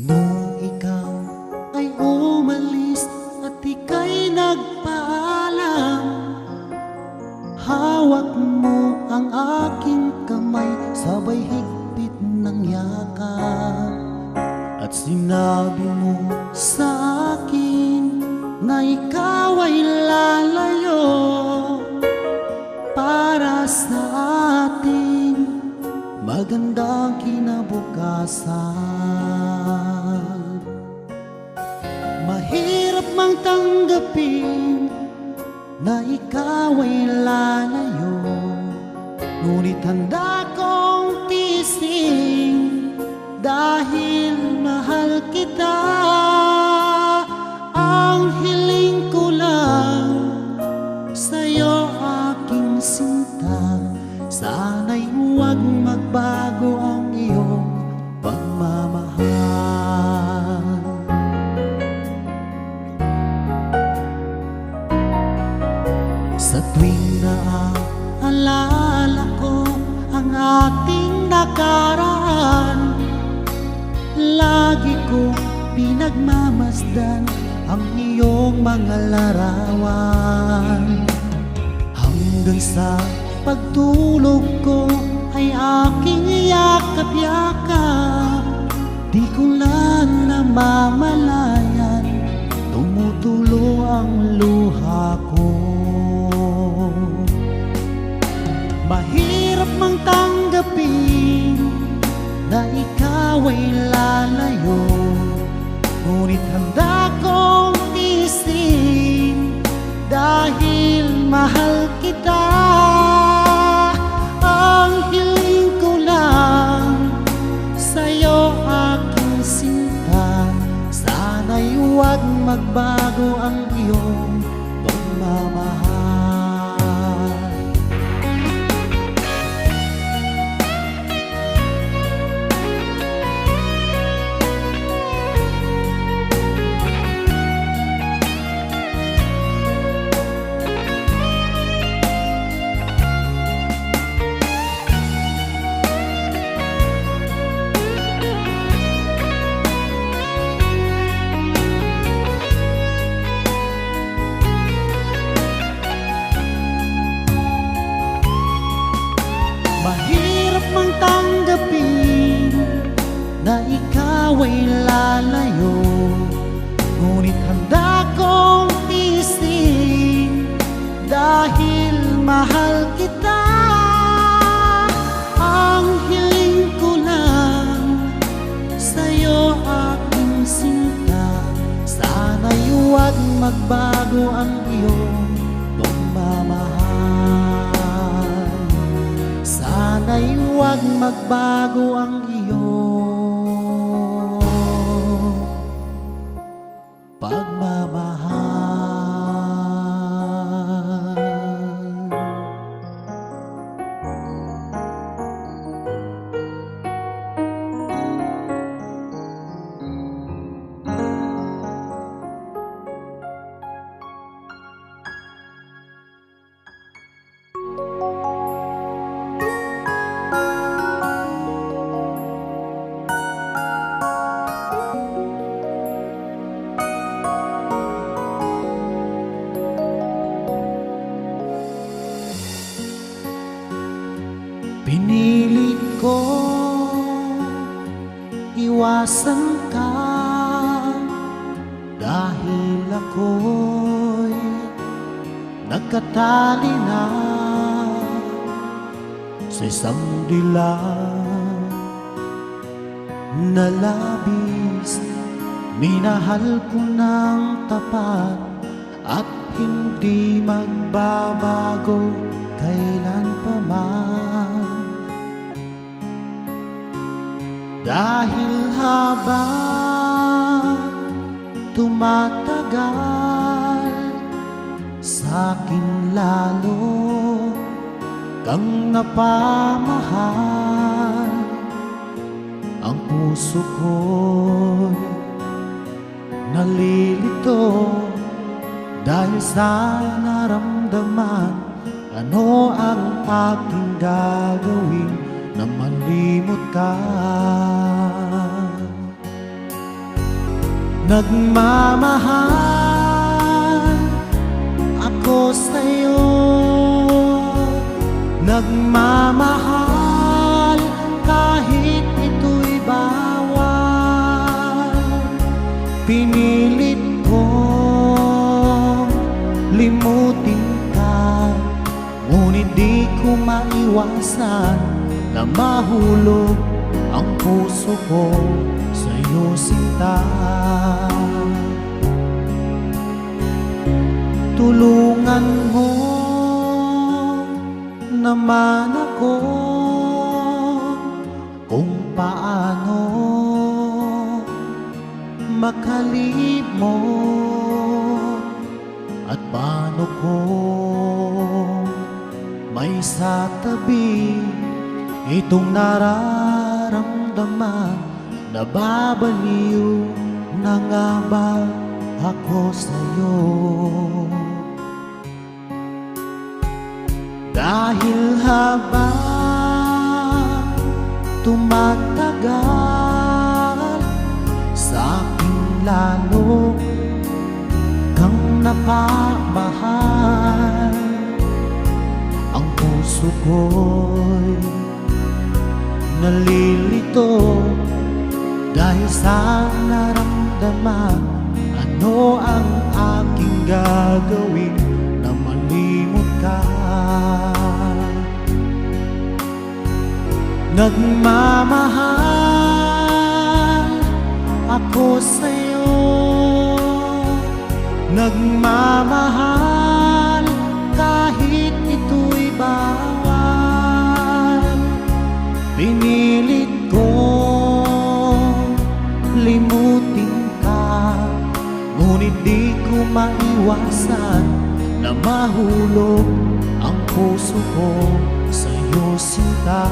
A: Nung ikaw ay umalis at ika'y nagpaalam, hawak mo ang aking kamay, sabay higpit ng yakap. At sinabi mo sa akin na ikaw ay lalayo para sa ating magandang kinabukasan. Mahirap mang tanggapin na ikaw ay lalayo, ngunit handa kong tiisin dahil mahal kita. Ang hiling ko lang sa'yo, aking sinta, sana'y huwag magbago ang iyong pagmamahal. Sa tuwing naaalala ko ang ating nakaraan, lagi ko pinagmamasdan ang iyong mga larawan. Hanggang sa pagtulog ko ay aking yakap-yakap, di ko lang namamalayan, tumutulo ang luha ko. Mahirap mang tanggapin na ikaw ay lalayo, ngunit handa kong tiisin dahil mahal kita. Ang hiling ko lang sa'yo, aking sinta, sana'y huwag magbago ang iyong pagmamahal. Mahirap mang tanggapin na ikaw ay lalayo, ngunit handa kong tiisin dahil mahal kita. Ang hiling ko lang sa'yo, aking sinta, sana'y huwag magbago ang iyong pagmamahal. Sana'y huwag magbago ang iyong pagmamahal. iwasan ka, dahil ako'y nagkatali na sa isang dilag na labis. Minahal ko ng tapat at hindi magbabago kailan pa man. Dahil habang tumatagal, sa'kin lalo kang napamahal. Ang puso ko'y nalilito dahil sa naramdaman. Ano ang aking gagawin na malimot ka? Nagmamahal ako sa'yo, nagmamahal kahit ito'y bawal. Pinilit ko limutin ka, ngunit di ko maiwasan na mahulog ang puso ko sa'yo, sinta. Tulungan mo naman ako kung paano makalimot, at paano ko may sa tabi itong nararamdaman. Nababaliw na nga ba ako sa'yo? Dahil habang tumatagal, sa'kin lalo kang napamahal. Ang puso ko'y nalilito dahil sa naramdaman. Ano ang aking gagawin na malimot ka? Nagmamahal ako sa'yo, nagmamahal kahit ito'y bawal. Pinilit ko limutin ka, ngunit di ko maiwasan na mahulog ang puso ko sa'yo, sinta.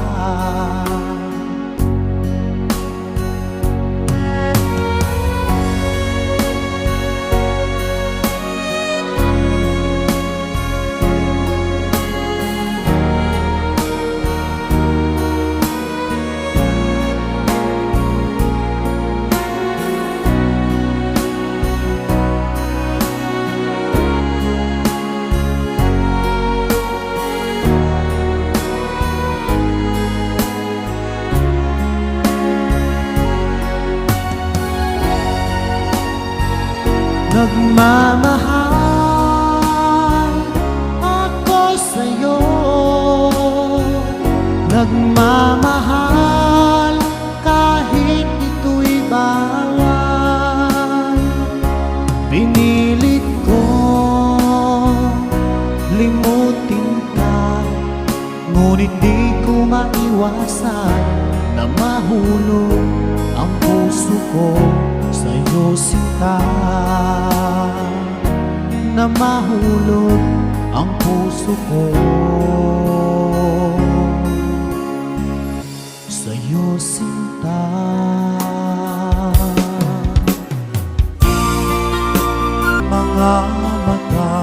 A: Nagmamahal ako sa'yo, nagmamahal kahit ito'y bawal. Pinilit ko limutin ka, ngunit di ko maiwasan na mahulog ang puso ko sa'yo, sinta. Na mahulog ang puso ko sa'yo, sinta. Mga mata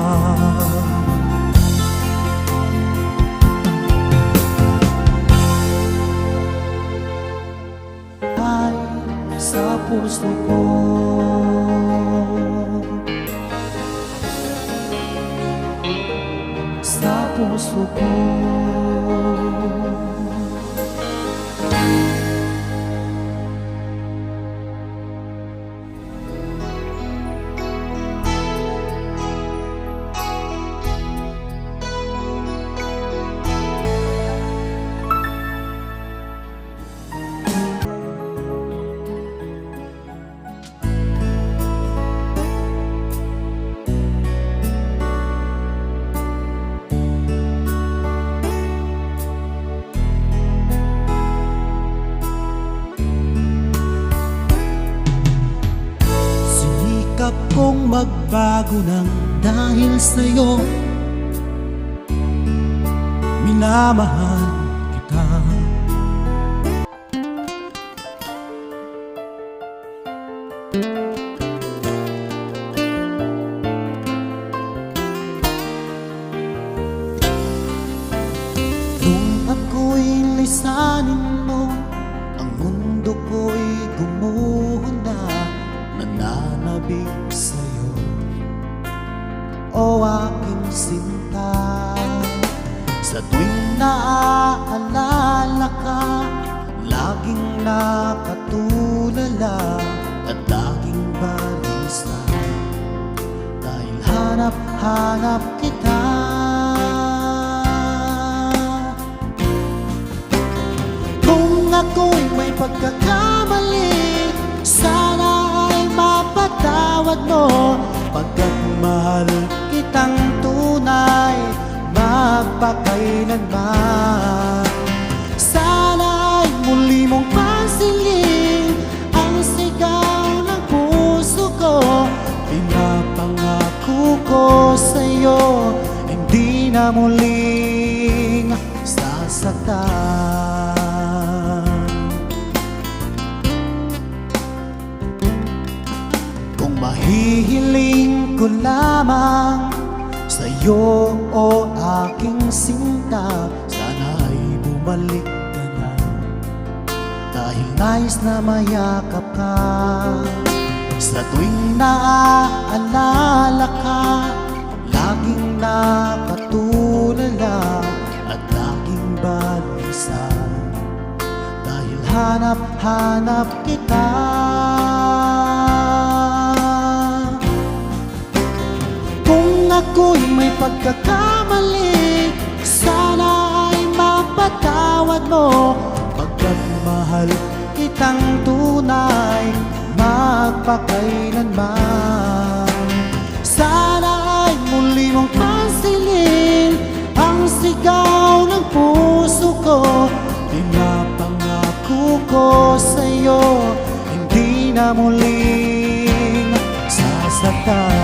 A: ay sa puso ko, sa puso ko. Pangarap kong magbago ng dahil sa'yo. Minamahal kita. Nung ako'y lisanin mo, ang mundo ko'y gumuho na, nananabik sa'yo, o aking sinta. Sa tuwing naaalala ka, laging nakatulala at laging balisa, dahil hanap-hanap kita. Kung ako'y may pagkakamali, sana ay mapatawad mo, pagkat mahal kitang tunay, magpakailanman. Sana ay muli mong pansinin ang sigaw ng puso ko. Pinapangako ko sa'yo, hindi na muling sasaktan. Kung mahihiling ko lamang sa'yo, o aking sinta, sana'y bumalik ka na, dahil nais na mayakap ka. Sa tuwing naaalala ka, laging nakatulala at laging balisa, dahil hanap-hanap kita. Kung ako'y may pagkakamali, sana ay mapatawad mo, pagkat mahal kitang tunay, magpakailanman. Sana ay muli mong pansinin ang sigaw ng puso ko. Pinapangako ko sa'yo, hindi na muling sasaktan.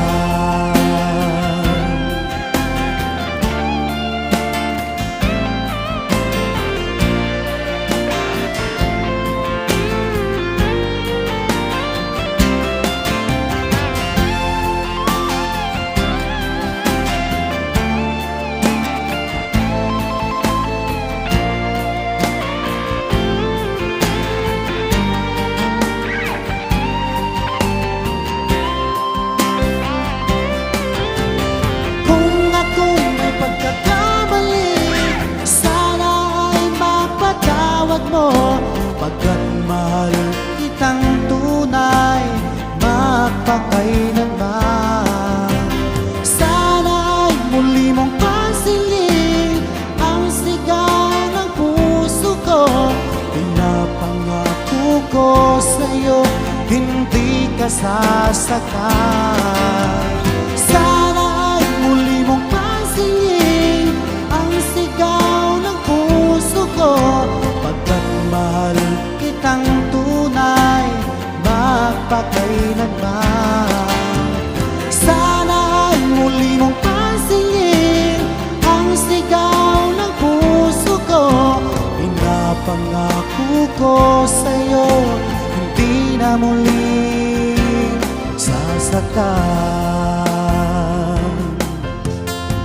A: Pagkat mahal kitang tunay, magpakailanman. Sana ay muli mong pansinin ang sigaw ng puso ko. Pinapangako ko sa'yo, hindi ka sasaktan. Sana ay muli mong pansinin ang sigaw ng puso ko, pagkat mahal kitang tunay, magpakailanman. Sana ay muli mong pansinin ang sigaw ng puso ko. Pinapangako ko sa'yo, hindi na muling sasaktan.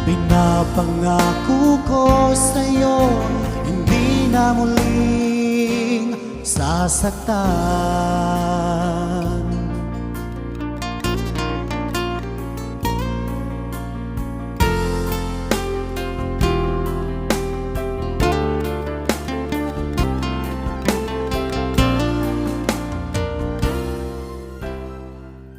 A: Pinapangako ko sa'yo, hindi na muling sasaktan.